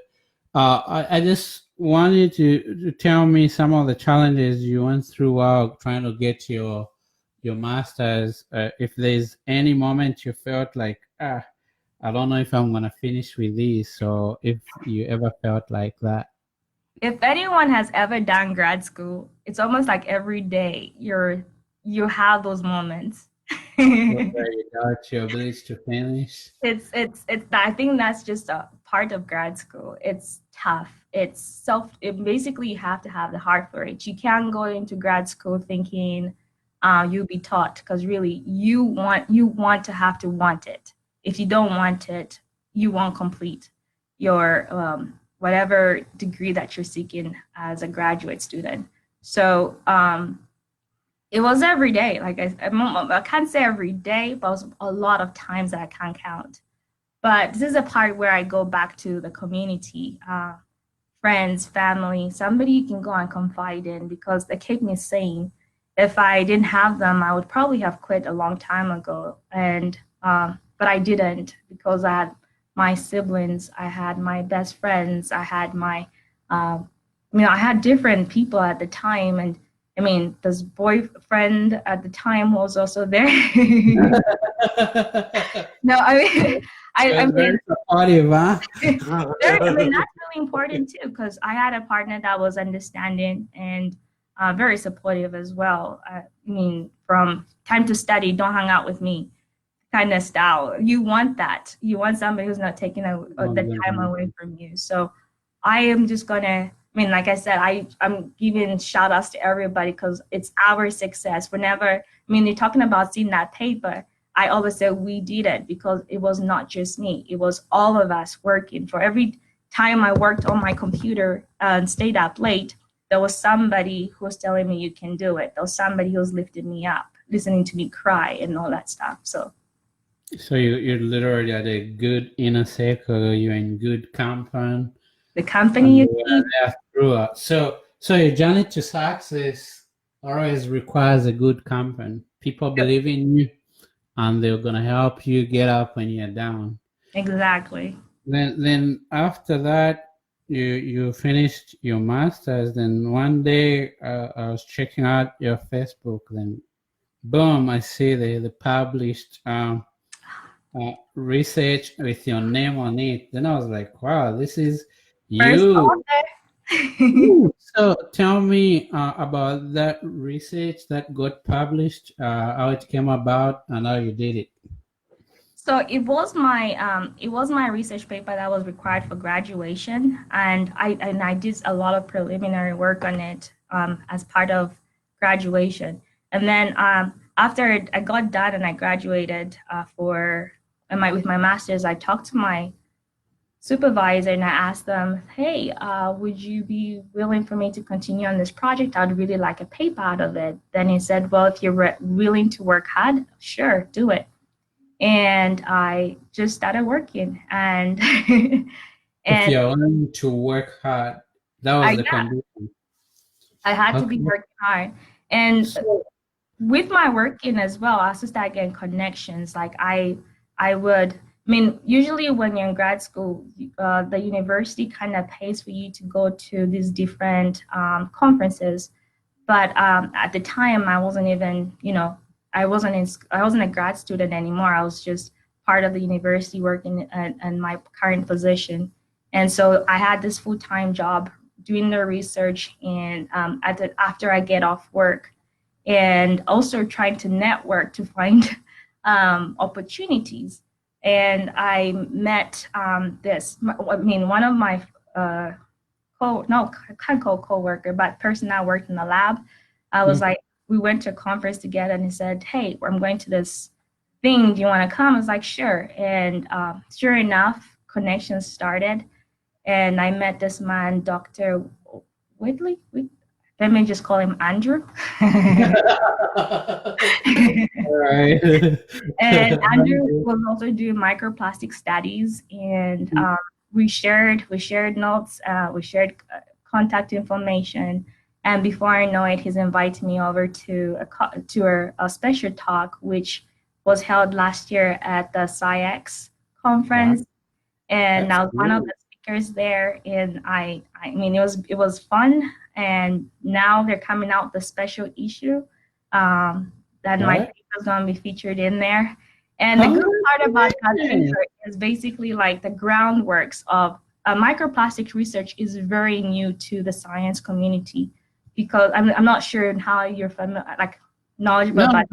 I just wanted to tell me some of the challenges you went through while trying to get your master's. If there's any moment you felt like, I don't know if I'm gonna finish with this, so if you ever felt like that. If anyone has ever done grad school, it's almost like every day you have those moments. Where you doubt your ability to finish. It's I think that's just a part of grad school. It's tough. It basically you have to have the heart for it. You can't go into grad school thinking you'll be taught, because really you want to have to want it. If you don't want it, you won't complete your whatever degree that you're seeking as a graduate student. So it was every day. Like I can't say every day, but it was a lot of times that I can't count. But this is a part where I go back to the community, friends, family, somebody you can go and confide in, because they keep me sane. If I didn't have them, I would probably have quit a long time ago. And but I didn't, because I had my siblings, I had my best friends, I had my, I had different people at the time. And this boyfriend at the time was also there. No, I'm very supportive, huh? that's really important too, because I had a partner that was understanding and very supportive as well. From time to study, don't hang out with me kind of style. You want that. You want somebody who's not taking the time away from you. So I am just gonna, like I said, I'm giving shout outs to everybody, because it's our success. Whenever, they're talking about seeing that paper, I always say we did it, because it was not just me. It was all of us working. For every time I worked on my computer and stayed up late, there was somebody who was telling me you can do it. There was somebody who was lifting me up, listening to me cry and all that stuff. So you're literally at a good inner circle. You're in good company. The company you keep. So your journey to success always requires a good company. People believe in you, and they're gonna help you get up when you're down. Exactly. Then after that, you finished your master's, then one day I was checking out your Facebook, then boom, I see the published research with your name on it. Then I was like, wow, this is First you. author. Ooh. So tell me about that research that got published, how it came about, and how you did it. So it was my research paper that was required for graduation, and I did a lot of preliminary work on it as part of graduation. And then after I got done and I graduated with my master's, I talked to my supervisor and I asked them, "Hey, would you be willing for me to continue on this project? I'd really like a paper out of it." Then he said, "Well, if you're willing to work hard, sure, do it." And I just started working, and If and you're willing to work hard, that was the yeah, condition. I had to Okay. be working hard. And So, with my working as well, I also started getting connections. Like I mean, usually when you're in grad school, the university kind of pays for you to go to these different conferences. But at the time, I wasn't even, I wasn't a grad student anymore. I was just part of the university working in my current position. And so I had this full-time job doing the research and after I get off work, and also trying to network to find opportunities. And I met one of my no, I can't call coworker, but person that worked in the lab. I was mm, like, we went to a conference together, and he said, "Hey, I'm going to this thing. Do you want to come?" I was like, "Sure." And sure enough, connections started, and I met this man, Dr. Whitley. Let me just call him Andrew. all right. And Andrew was also doing microplastic studies, and we shared notes, we shared contact information, and before I know it, he's invited me over to a special talk, which was held last year at the SciEx Wow, conference, and that's I was one of cool. the speakers there, and I mean it was fun, and now they're coming out with a special issue that my What? paper is going to be featured in there. And the good part about that Congratulations. paper is basically like the groundworks of microplastic research is very new to the science community because I'm not sure how you're familiar, like knowledgeable No, about.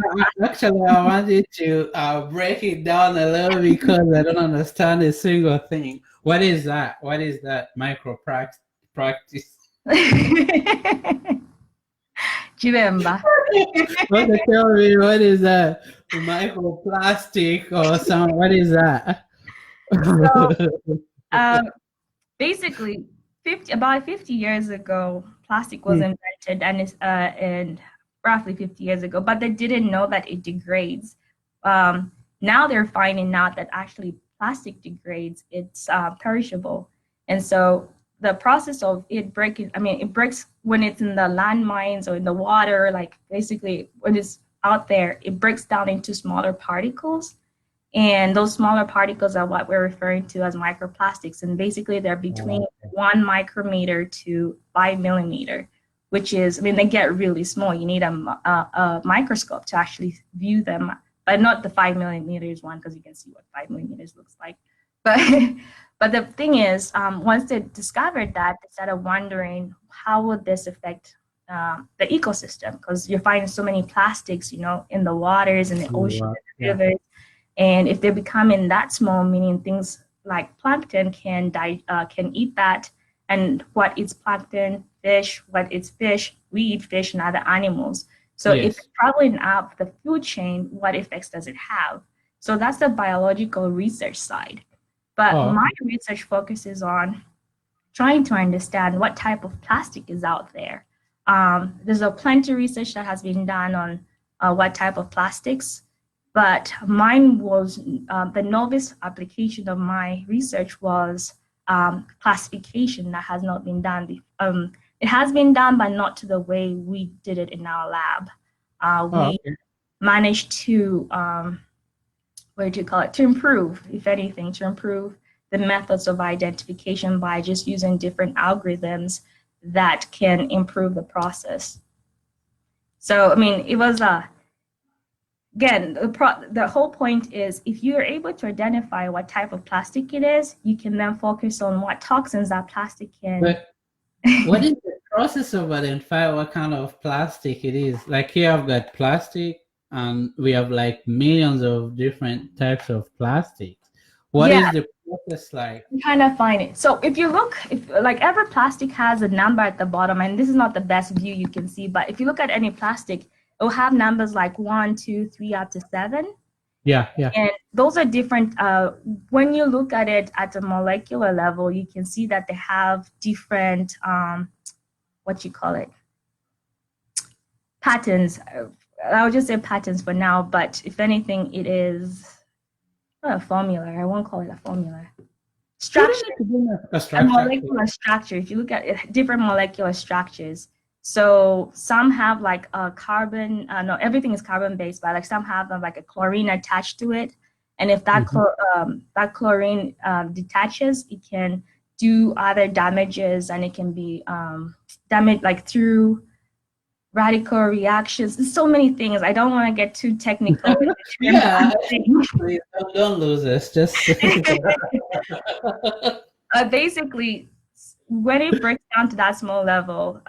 actually, I wanted to break it down a little because I don't understand a single thing. What is that? What is that micro practice? Chibemba. Okay, tell me, what is that? Microplastic or some? What is that? So um, basically, about 50 years ago, plastic was Hmm. invented, and roughly 50 years ago, but they didn't know that it degrades. Now they're finding out that actually plastic degrades, it's perishable. And so the process of it breaking, I mean, it breaks when it's in the landmines or in the water, like basically when it's out there, it breaks down into smaller particles, and those smaller particles are what we're referring to as microplastics. And basically, they're between Oh, 1 micrometer to 5 millimeter, which is, I mean, they get really small. You need a microscope to actually view them, but not the 5 millimeters one, because you can see what 5 millimeters looks like. But but the thing is, once they discovered that, they started wondering how would this affect the ecosystem, because you're finding so many plastics, in the waters, in the ocean, wow. in the Yeah. rivers, and if they're becoming that small, meaning things like plankton can eat that, and what eats plankton, fish, what eats fish, we eat fish and other animals. So if Yes. it's traveling up the food chain, what effects does it have? So that's the biological research side. But Oh, my research focuses on trying to understand what type of plastic is out there. There's a plenty of research that has been done on what type of plastics, but mine was the novice application of my research was classification that has not been done. It has been done, but not to the way we did it in our lab. oh, We okay. managed to, what do you call it, to improve, if anything, to improve the methods of identification by just using different algorithms that can improve the process. So, I mean, it was again, the whole point is if you're able to identify what type of plastic it is, you can then focus on what toxins that plastic can. But what is the process of identifying what kind of plastic it is? Like here I've got plastic and we have like millions of different types of plastics. What is the process like? You kind of find it. So if you look, if like every plastic has a number at the bottom, and this is not the best view you can see, but if you look at any plastic, it will have numbers like 1, 2, 3, up to 7. Yeah. And those are different. When you look at it at a molecular level, you can see that they have different, what you call it, patterns. I'll just say patterns for now, but if anything, it is not a formula. I won't call it a formula. Structure. A molecular structure. If you look at it, different molecular structures. So some have like a carbon, no, everything is carbon-based, but like some have like a chlorine attached to it. And if that, that chlorine detaches, it can do other damages, and it can be damaged like through radical reactions. There's so many things. I don't want to get too technical. Please don't lose us. Just basically, when it breaks down to that small level,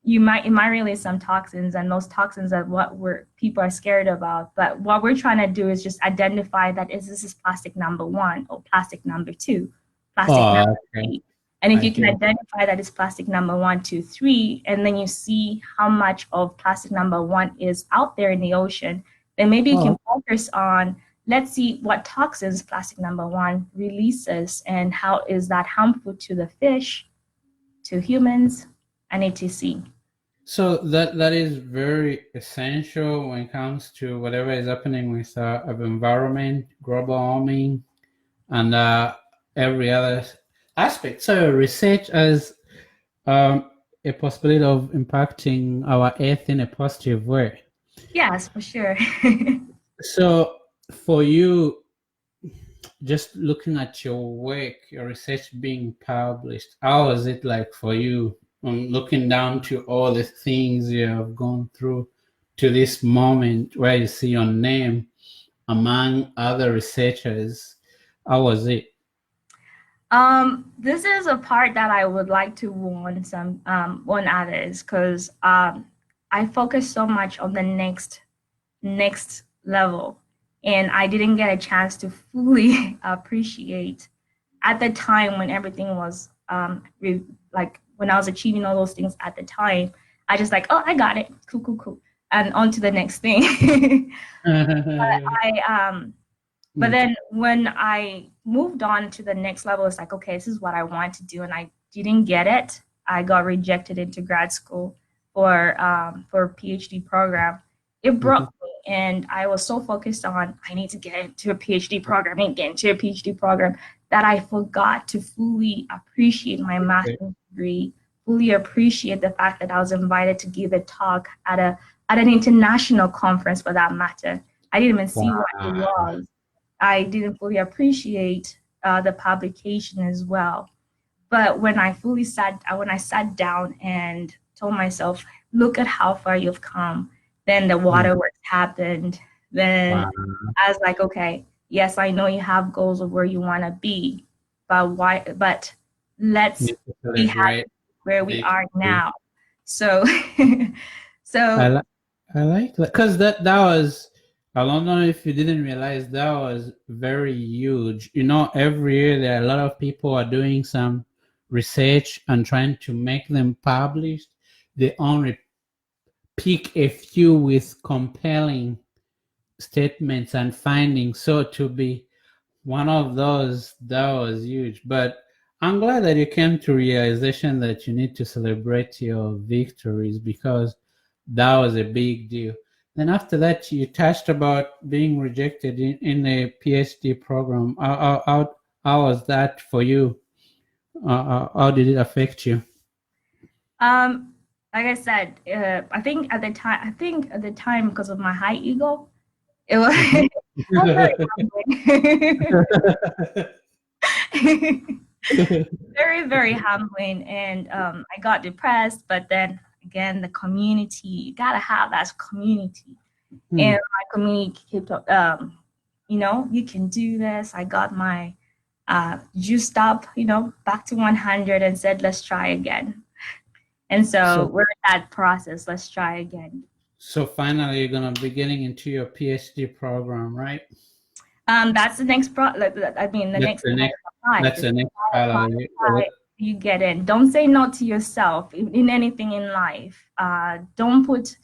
it might release some toxins, and those toxins are what people are scared about. But what we're trying to do is just identify that this is plastic number 1 or plastic number 2, plastic number 3. And if you can identify that it's plastic number 1, 2, 3, and then you see how much of plastic number 1 is out there in the ocean, then maybe you can focus on, let's see what toxins plastic number 1 releases, and how is that harmful to the fish, to humans, and etc. So that is very essential when it comes to whatever is happening with our environment, global warming, and every other aspect. So research as a possibility of impacting our earth in a positive way. Yes, for sure. So for you, just looking at your work, your research being published, how was it like for you? Looking down to all the things you have gone through to this moment where you see your name among other researchers, how was it? This is a part that I would like to warn others, because I focus so much on the next level, and I didn't get a chance to fully appreciate at the time when everything was like when I was achieving all those things at the time. I just like, oh, I got it, cool, and on to the next thing. But then when I moved on to the next level, it's like, okay, this is what I want to do, and I didn't get it. I got rejected into grad school for a PhD program. It broke me, and I was so focused on, I need to get into a PhD program, that I forgot to fully appreciate my master's degree, fully appreciate the fact that I was invited to give a talk at an international conference, for that matter. I didn't even see what it was. I didn't fully appreciate the publication as well. But when I sat down and told myself, look at how far you've come, then the waterworks happened. Then I was like, okay, yes, I know you have goals of where you want to be, but let's be happy where we are now. So I like that, because that was, I don't know if you didn't realize, that was very huge. Every year there are a lot of people are doing some research and trying to make them published. They only pick a few with compelling statements and findings. So to be one of those, that was huge. But I'm glad that you came to realization that you need to celebrate your victories, because that was a big deal. Then after that, you touched about being rejected in a PhD program. How was that for you? How did it affect you? Like I said, I think at the time, because of my high ego, it was not very humbling. Very, very humbling. And I got depressed, but then again, the community, you gotta have that community. And Hmm. my community kept up, you can do this. I got my juiced up, back to 100 and said, let's try again. And so So, we're in that process. Let's try again. so finally, you're gonna be getting into your PhD program, right? That's the next I mean, the That's next the part next. of apply. That's Just the next apply, part apply, of it. apply. You get in. Don't say no to yourself in anything in life. Don't put.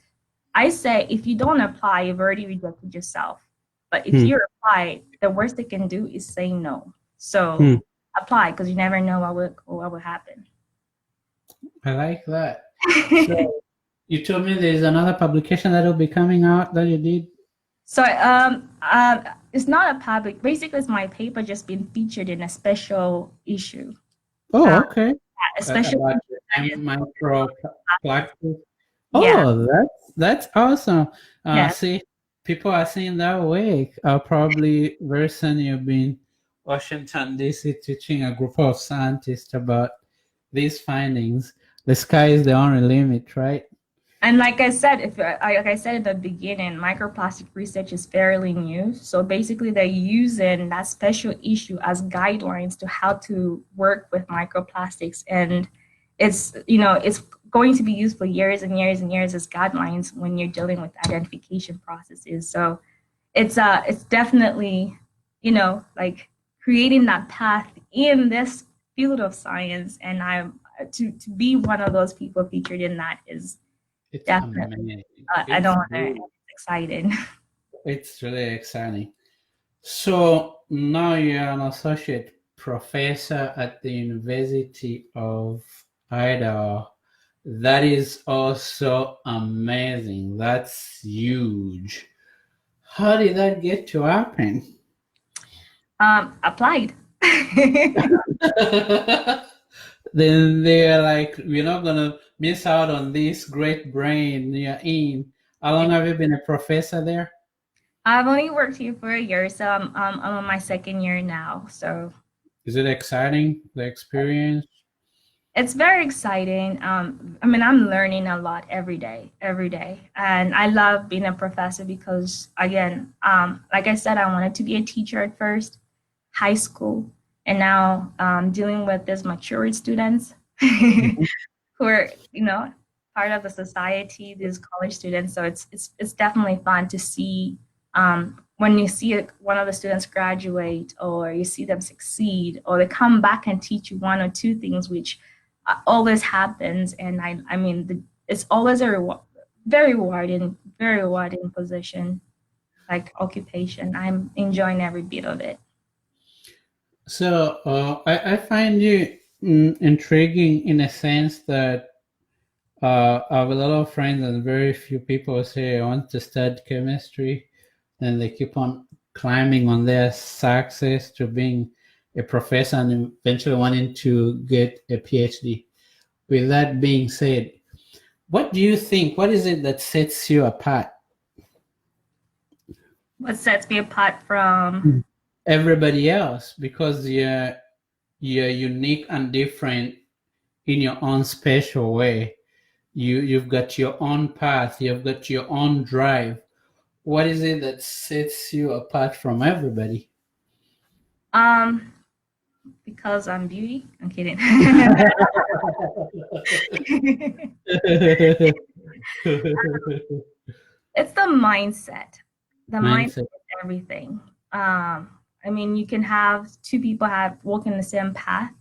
I say if you don't apply, you've already rejected yourself. But if Hmm. you apply, the worst they can do is say no. So Hmm. apply because you never know what will happen. I like that. So you told me there's another publication that will be coming out that you did. So it's not a public. Basically, it's my paper just being featured in a special issue. Oh, Uh, okay. a special About issue the that is microplastics. yeah, Oh, that's awesome. yeah. See, people are seeing that way. Probably very soon you'll be in Washington D.C. teaching a group of scientists about these findings. The sky is the only limit, right? And like I said, if like I said at the beginning, microplastic research is fairly new. So basically, they're using that special issue as guidelines to how to work with microplastics, and it's going to be used for years and years and years as guidelines when you're dealing with identification processes. So it's definitely like creating that path in this field of science, and I'm to be one of those people featured in that is It's definitely. amazing. I It's don't want to. good. It's exciting. It's really exciting. So now you're an associate professor at the University of Idaho. That is also amazing. That's huge. How did that get to happen? Applied. Then they're like, we're not gonna miss out on this great brain you're in. How long have you been a professor there? I've only worked here for a year, so I'm on my second year now. So Is it exciting, the experience? it's very exciting. I mean, I'm learning a lot every day, and I love being a professor because, again, like I said, I wanted to be a teacher at first, high school, and now dealing with these matured students who Mhm. are, part of the society, these college students. So it's definitely fun to see when you see one of the students graduate, or you see them succeed, or they come back and teach you one or two things, which always happens. And I mean, it's always very rewarding position, like occupation. I'm enjoying every bit of it. So I find you intriguing in a sense that I have a lot of friends and very few people say I want to study chemistry, and they keep on climbing on their success to being a professor and eventually wanting to get a PhD. With that being said, what do you think? What is it that sets you apart? What sets me apart from Everybody else, because you're unique and different in your own special way. You've got your own path, you've got your own drive. What is it that sets you apart from everybody? um because I'm beauty. I'm kidding. It's the mindset. The mindset Mindset. is everything. I mean, you can have two people have walking the same path,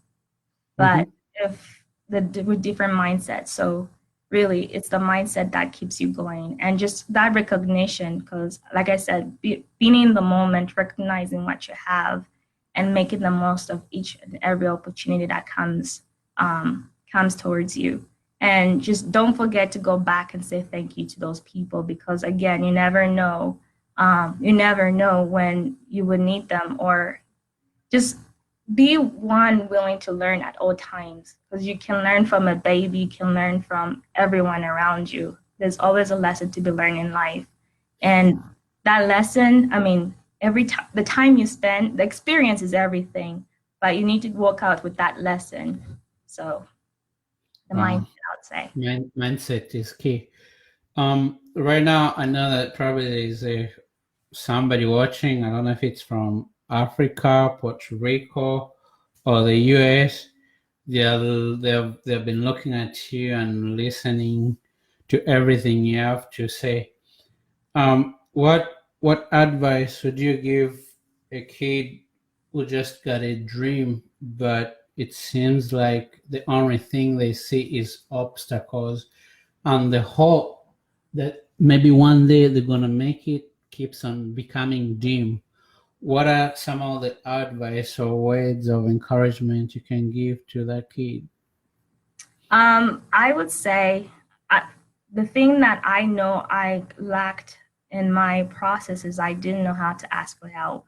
but Mhm. if with different mindsets. So really, it's the mindset that keeps you going, and just that recognition. Because, like I said, being in the moment, recognizing what you have, and making the most of each and every opportunity that comes towards you. And just don't forget to go back and say thank you to those people, because again, you never know. You never know when you would need them, or just be one willing to learn at all times, because you can learn from a baby, you can learn from everyone around you. There's always a lesson to be learned in life. And that lesson, I mean, every time the time you spend, the experience is everything. but you need to walk out with that lesson. So the mindset, Wow. I would say. Mindset is key. Right now, I know that probably there's somebody watching. I don't know if it's from Africa, Puerto Rico, or the US. They've been looking at you and listening to everything you have to say. What advice would you give a kid who just got a dream, but it seems like the only thing they see is obstacles, and the hope that maybe one day they're gonna make it keeps on becoming dim? What are some of the advice or words of encouragement you can give to that kid? I would say the thing that I know I lacked in my process is I didn't know how to ask for help.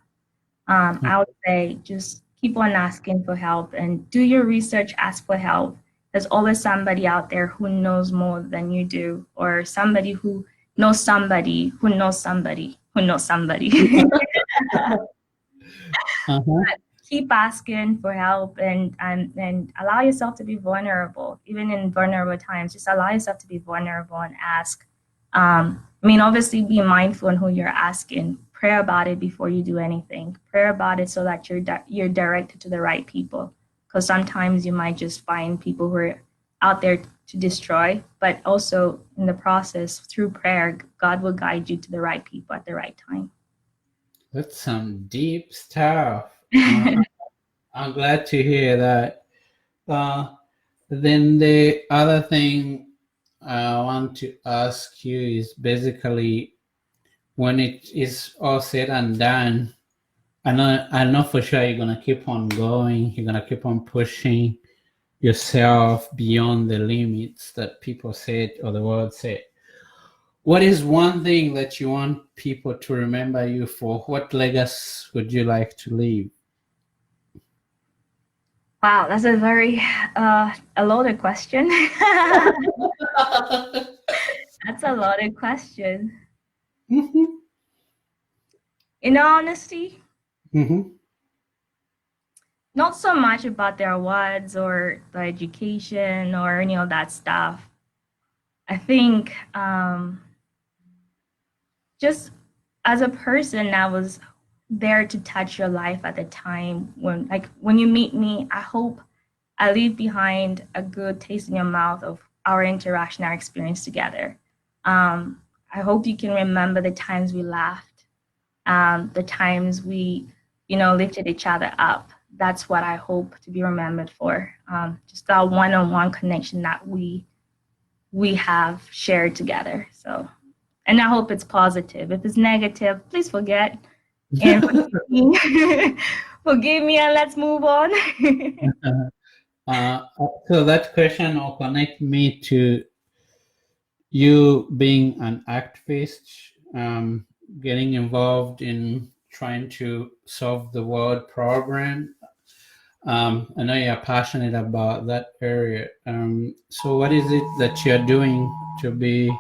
I would say just keep on asking for help and do your research, ask for help. There's always somebody out there who knows more than you do, or somebody who knows somebody who knows somebody who knows somebody. Uh-huh. Keep asking for help and allow yourself to be vulnerable, even in vulnerable times. Just allow yourself to be vulnerable and ask. I mean, obviously, be mindful on who you're asking. Pray about it before you do anything. Pray about it so that you're directed to the right people. Because sometimes you might just find people who are out there to destroy, but also in the process, through prayer, God will guide you to the right people at the right time. That's some deep stuff. I'm glad to hear that. Uh, then the other thing I want to ask you is basically when it is all said and done, I know for sure you're gonna keep on going, you're gonna keep on pushing yourself beyond the limits that people said or the world said. What is one thing that you want people to remember you for? What legacy would you like to leave? Wow, that's a very a loaded question. That's a loaded question. Mhm. In all honesty, Mhm. not so much about their awards or the education or any of that stuff. I think just as a person that was there to touch your life at the time when you meet me, I hope I leave behind a good taste in your mouth of our interaction, our experience together. I hope you can remember the times we laughed, the times we, lifted each other up. That's what I hope to be remembered for. Just that one-on-one connection that we have shared together. So, and I hope it's positive. If it's negative, please forget and forgive me. Forgive me, and let's move on. Uh, so that question will connect me to you being an activist, getting involved in trying to solve the world problem. I know you're passionate about that area. So what is it that you're doing to be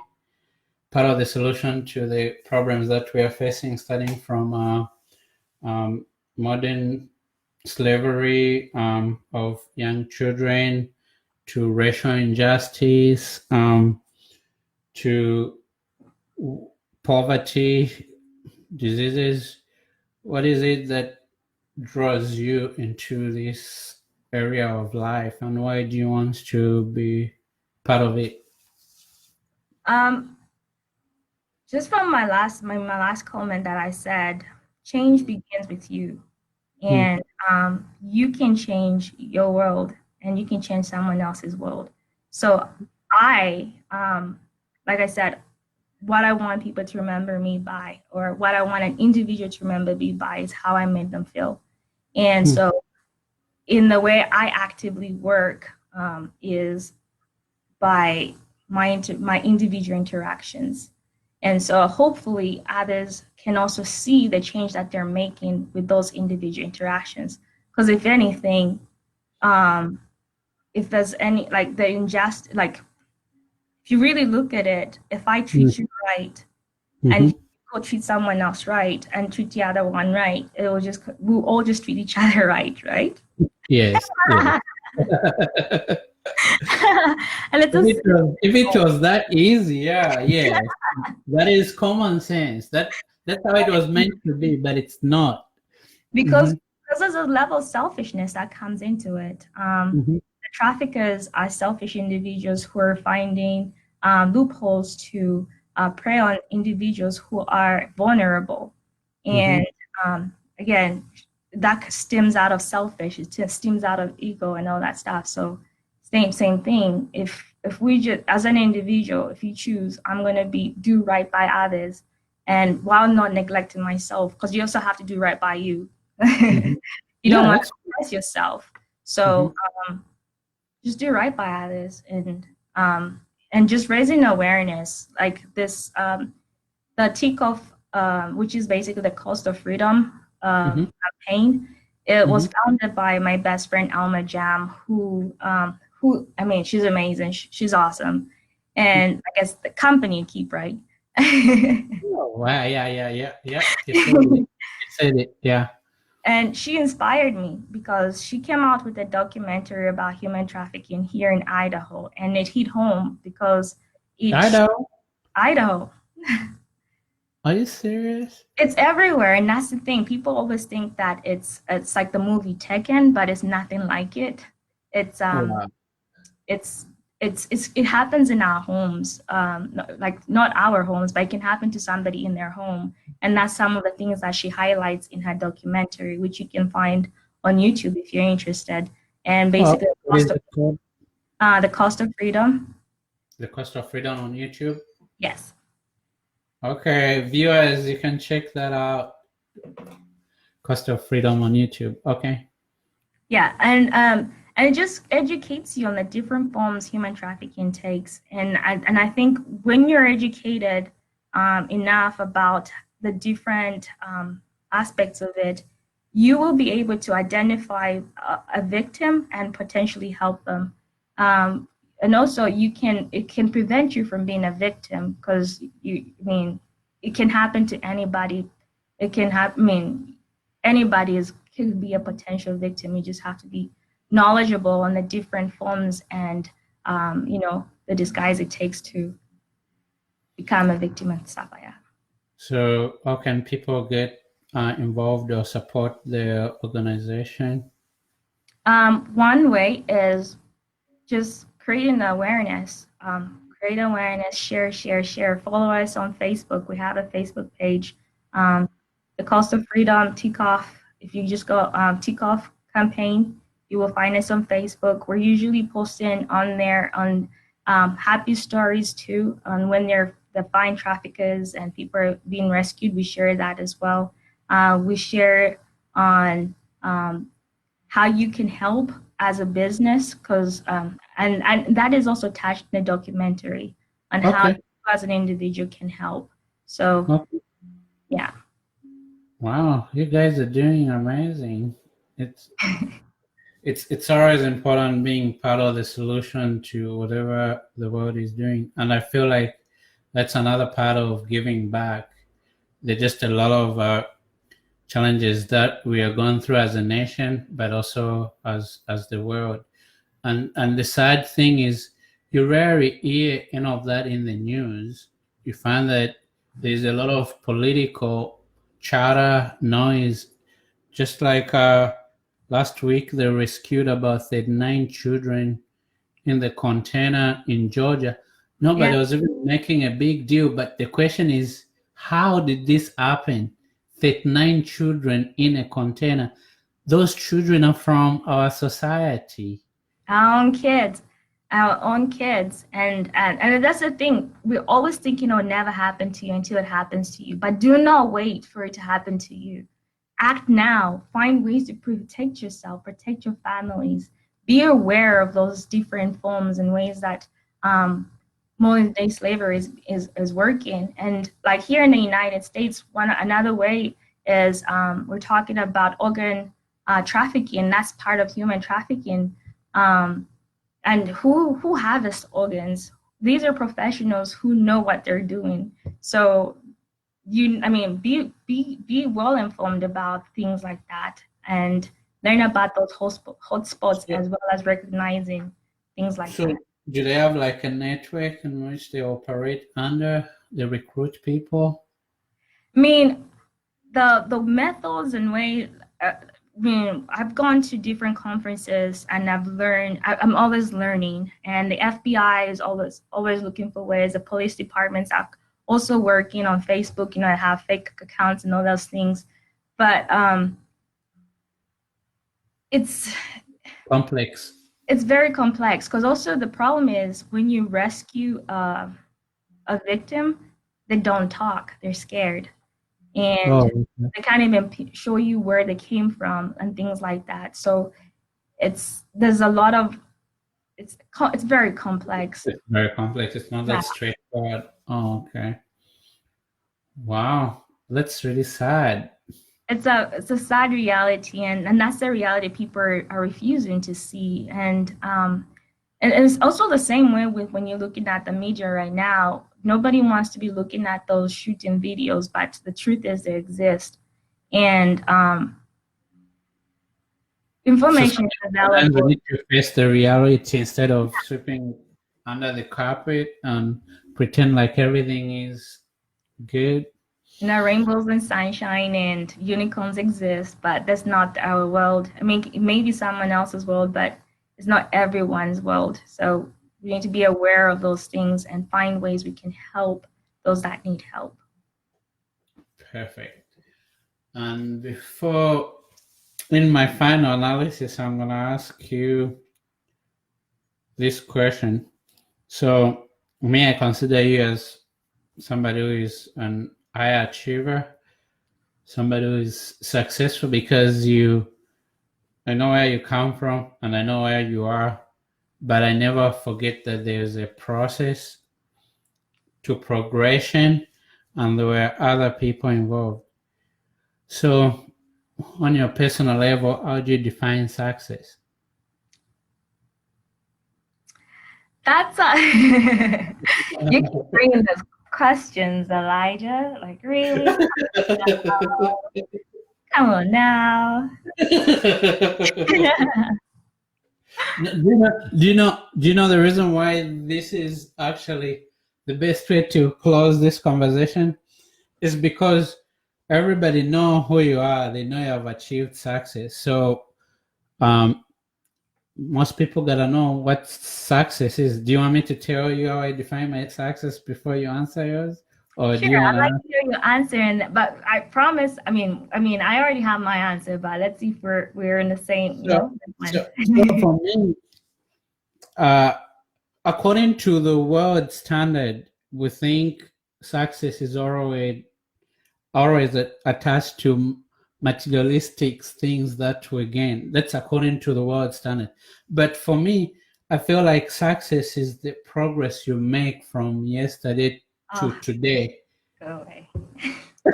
part of the solution to the problems that we are facing, starting from modern slavery of young children to racial injustice, to poverty, diseases? What is it that draws you into this area of life, and why do you want to be part of it? um, just from my last comment that I said, change begins with you, Hmm. and you can change your world, and you can change someone else's world. So I, like I said, what I want people to remember me by, or what I want an individual to remember me by, is how I made them feel. And Hmm. so, in the way I actively work, is by my individual interactions. And so hopefully others can also see the change that they're making with those individual interactions. Because if anything, um, if there's any like the injustice, like if you really look at it, if I treat you right and Mm-hmm. you go treat someone else right and treat the other one right, we'll all just treat each other right, right? Yes, yes. And it's If it was that easy, yeah, yeah, that is common sense. That's how it was meant to be, but it's not. because Hmm. because there's a level of selfishness that comes into it. Hmm. The traffickers are selfish individuals who are finding loopholes to prey on individuals who are vulnerable. Hmm. And again, that stems out of selfish, it stems out of ego and all that stuff. So same thing. If we just as an individual, if you choose, I'm gonna do right by others and while not neglecting myself, because you also have to do right by you. Hmm. You don't Yeah, want to that's. stress yourself. Hmm. So just do right by others and just raising awareness like this the takeoff which is basically the cost of freedom Hmm. campaign. It was Hmm. founded by my best friend Alma Jam, who I mean she's amazing, she's awesome, and I guess the company keep right. Oh, wow, yeah, yeah, yeah, yeah. You said it. You said it. Yeah. And she inspired me because she came out with a documentary about human trafficking here in Idaho, and it hit home because I it's know. Idaho. Are you serious? It's everywhere, and that's the thing. People always think that it's like the movie Tekken, but it's nothing like it. It's Wow. it's it happens in our homes, like not our homes, but it can happen to somebody in their home, and that's some of the things that she highlights in her documentary, which you can find on YouTube if you're interested. And Oh, basically, what is it called? the cost of freedom. The Cost of Freedom on YouTube. Yes. Okay, viewers, you can check that out. Cost of Freedom on YouTube. Okay. Yeah, and it just educates you on the different forms human trafficking takes, and I think when you're educated enough about the different aspects of it, you will be able to identify a victim and potentially help them. And also, it can prevent you from being a victim because I mean, it can happen to anybody. It can happen. I mean, anybody is could be a potential victim. You just have to be knowledgeable on the different forms and the disguise it takes to become a victim and stuff like that. So, how can people get involved or support the organization? One way is just creating awareness. Create awareness, share. Follow us on Facebook. We have a Facebook page. The Cost of Freedom Takeoff. If you just go Takeoff campaign, you will find us on Facebook. We're usually posting on there on happy stories too, on when they're the fine traffickers and people are being rescued. We share that as well. We share on how you can help as a business because and that is also attached in the documentary on how you Okay. as an individual can help. So Okay. yeah. Wow, you guys are doing amazing. It's it's always important being part of the solution to whatever the world is doing, and I feel like that's another part of giving back. There's just a lot of challenges that we are going through as a nation, but also as the world. And the sad thing is, you rarely hear any of that in the news. You find that there's a lot of political chatter noise. Just like last week, they rescued about 39 children in the container in Georgia. Yeah. Nobody was even making a big deal. But the question is, how did this happen? 39 children in a container. Those children are from our society. Our own kids, our own kids. And that's the thing. We're always thinking it'll never happen to you until it happens to you. But do not wait for it to happen to you. Act now. Find ways to protect yourself, protect your families. Be aware of those different forms and ways that um, modern day slavery is working. And like here in the United States, one another way is we're talking about organ trafficking. That's part of human trafficking. Um, and who harvest organs? These are professionals who know what they're doing. So I mean, be well informed about things like that, and learn about those hotspots So, as well as recognizing things like so that. do they have like a network in which they operate under? They recruit people? I mean, the methods and way. I mean, I've gone to different conferences and I've learned. I'm always learning, and the FBI is always looking for ways. The police departments are also working on Facebook. You know, I have fake accounts and all those things, but it's Complex. it's very complex because also the problem is when you rescue a victim, they don't talk. They're scared, and Oh, okay. they can't even show you where they came from and things like that. So there's a lot of it's very complex. It's very complex. It's not Yeah, that straightforward. Oh, okay. Wow. That's really sad. it's a sad reality, and that's the reality people are refusing to see. And it's also the same way with when you're looking at the media right now. Nobody wants to be looking at those shooting videos, but the truth is they exist, and So information is sometimes we available. need to face the reality instead of sweeping under the carpet and pretend like everything is good. You know, rainbows and sunshine and unicorns exist, but that's not our world. I mean, it may be someone else's world, but it's not everyone's world. So we need to be aware of those things and find ways we can help those that need help. Perfect. And before, in my final analysis, I'm going to ask you this question. So, may I consider you as somebody who is an high achiever, somebody who is successful because I know where you come from and I know where you are, but I never forget that there's a process to progression and there were other people involved. So, on your personal level, how do you define success? That's you keep bringing those questions, Elijah. Like, really? Come on now. Do you know the reason why this is actually the best way to close this conversation is because everybody know who you are. They know you have achieved success. So um, most people gotta know what success is. Do you want me to tell you how I define my success before you answer yours, or do Sure, you I'd like wanna? to hear your answer, and but I promise. I mean, I already have my answer, but let's see if we're in the same, you So, know, so, one. so for me, uh, according to the world standard, we think success is always attached to materialistic things that we gain. That's according to the world standard. But for me, I feel like success is the progress you make from yesterday to Oh, today. go away. I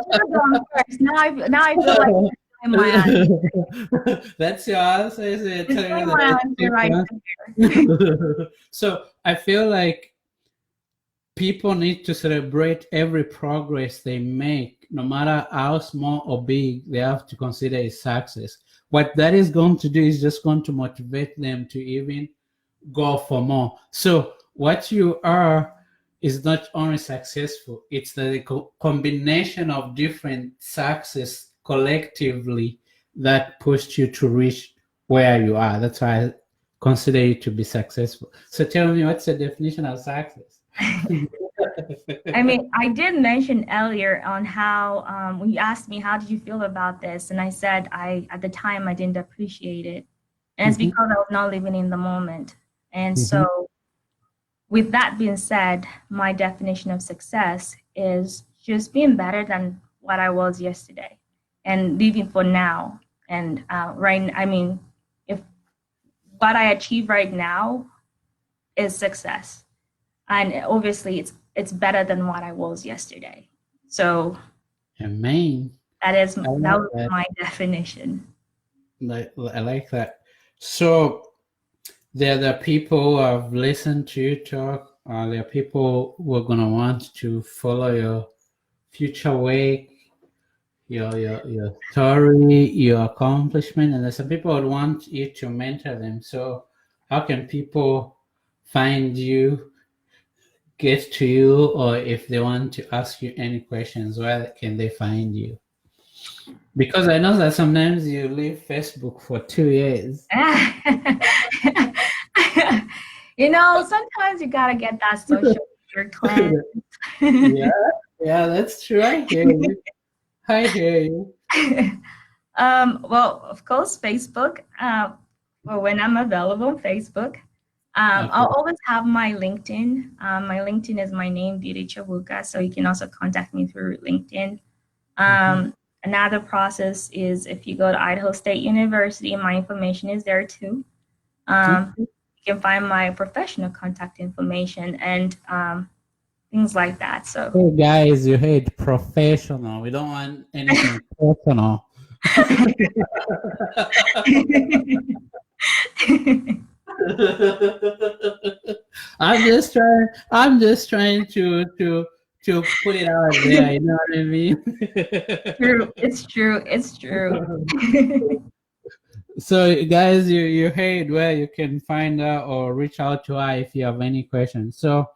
should have gone first. Now I feel like it's my answer. That's your answer. Is it? It's Tell you my the answer right there. answer. So I feel like people need to celebrate every progress they make, no matter how small or big. They have to consider a success. What that is going to do is just going to motivate them to even go for more. So what you are is not only successful, it's the combination of different success collectively that pushed you to reach where you are. That's why I consider you to be successful. So tell me, what's the definition of success? I mean, I did mention earlier on how when you asked me how did you feel about this, and I said I at the time I didn't appreciate it, and it's Mhm, because I was not living in the moment. And mhm. so, with that being said, my definition of success is just being better than what I was yesterday, and living for now. And right, I mean, if what I achieve right now is success, and obviously it's better than what I was yesterday. So Amen. I that like was that. my definition. I like that. So there are the people who have listened to you talk. There are people who are gonna want to follow your future way. your story, your accomplishment, and then some people would want you to mentor them. So, how can people find you, get to you, or if they want to ask you any questions, where can they find you? Because I know that sometimes you leave Facebook for 2 years. Sometimes you gotta get that social media cleanse. Yeah, yeah, that's true. I hear you. I hear you. Well, of course, Facebook. Well, when I'm available on Facebook, I'll Okay. always have my LinkedIn. My LinkedIn is my name, Beauty Chabuka, so you can also contact me through LinkedIn. Mhm. Another process is if you go to Idaho State University, my information is there too. Okay. You can find my professional contact information and things like that. So, Hey guys, you hate professional. We don't want anything personal. I'm just trying to put it out there, you know what I mean? true. It's true. It's true. So guys, you heard where you can find her or reach out to her if you have any questions. So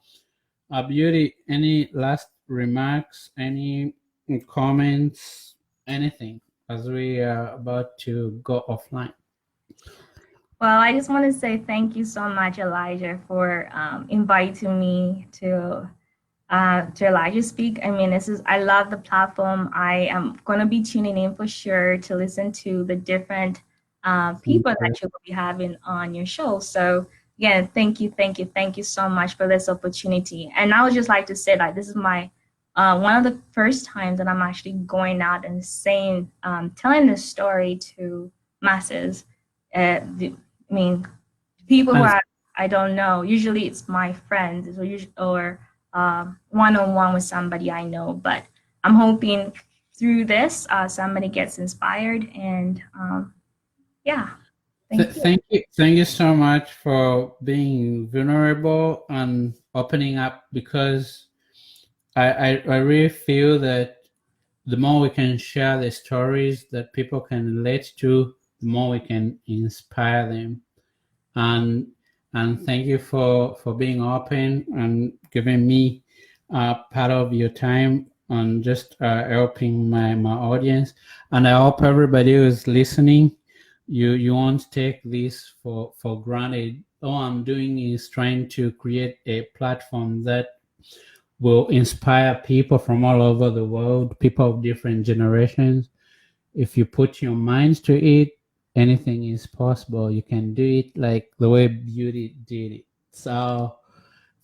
Beauty, any last remarks, any comments, anything as we are about to go offline? Well, I just want to say thank you so much, Elijah, for inviting me to Elijah Speak. I mean, I love the platform. I am going to be tuning in for sure to listen to the different people that you will be having on your show. So, again, thank you so much for this opportunity. And I would just like to say that this is my one of the first times that I'm actually going out and saying, telling this story to masses. I mean, people who As I don't know. Usually, it's my friends, or one-on-one with somebody I know. But I'm hoping through this, somebody gets inspired. And yeah, thank you. Thank you so much for being vulnerable and opening up because I really feel that the more we can share the stories that people can relate to, the more we can inspire them. And thank you for being open and giving me part of your time and just helping my audience. And I hope everybody who's listening, you won't take this for granted. All I'm doing is trying to create a platform that will inspire people from all over the world, people of different generations. If you put your minds to it, anything is possible. You can do it like the way Beauty did it. So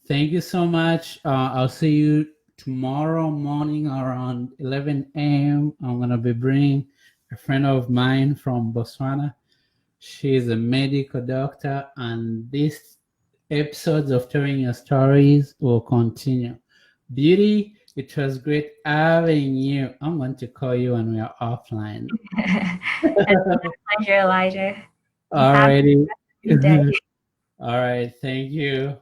thank you so much. I'll see you tomorrow morning around 11 a.m. I'm gonna be bringing a friend of mine from Botswana. She's a medical doctor, and these episodes of telling your stories will continue. Beauty, it was great having you. I'm going to call you when we are offline. It's my pleasure, Elijah. You have Alrighty. a good day. All right. Thank you.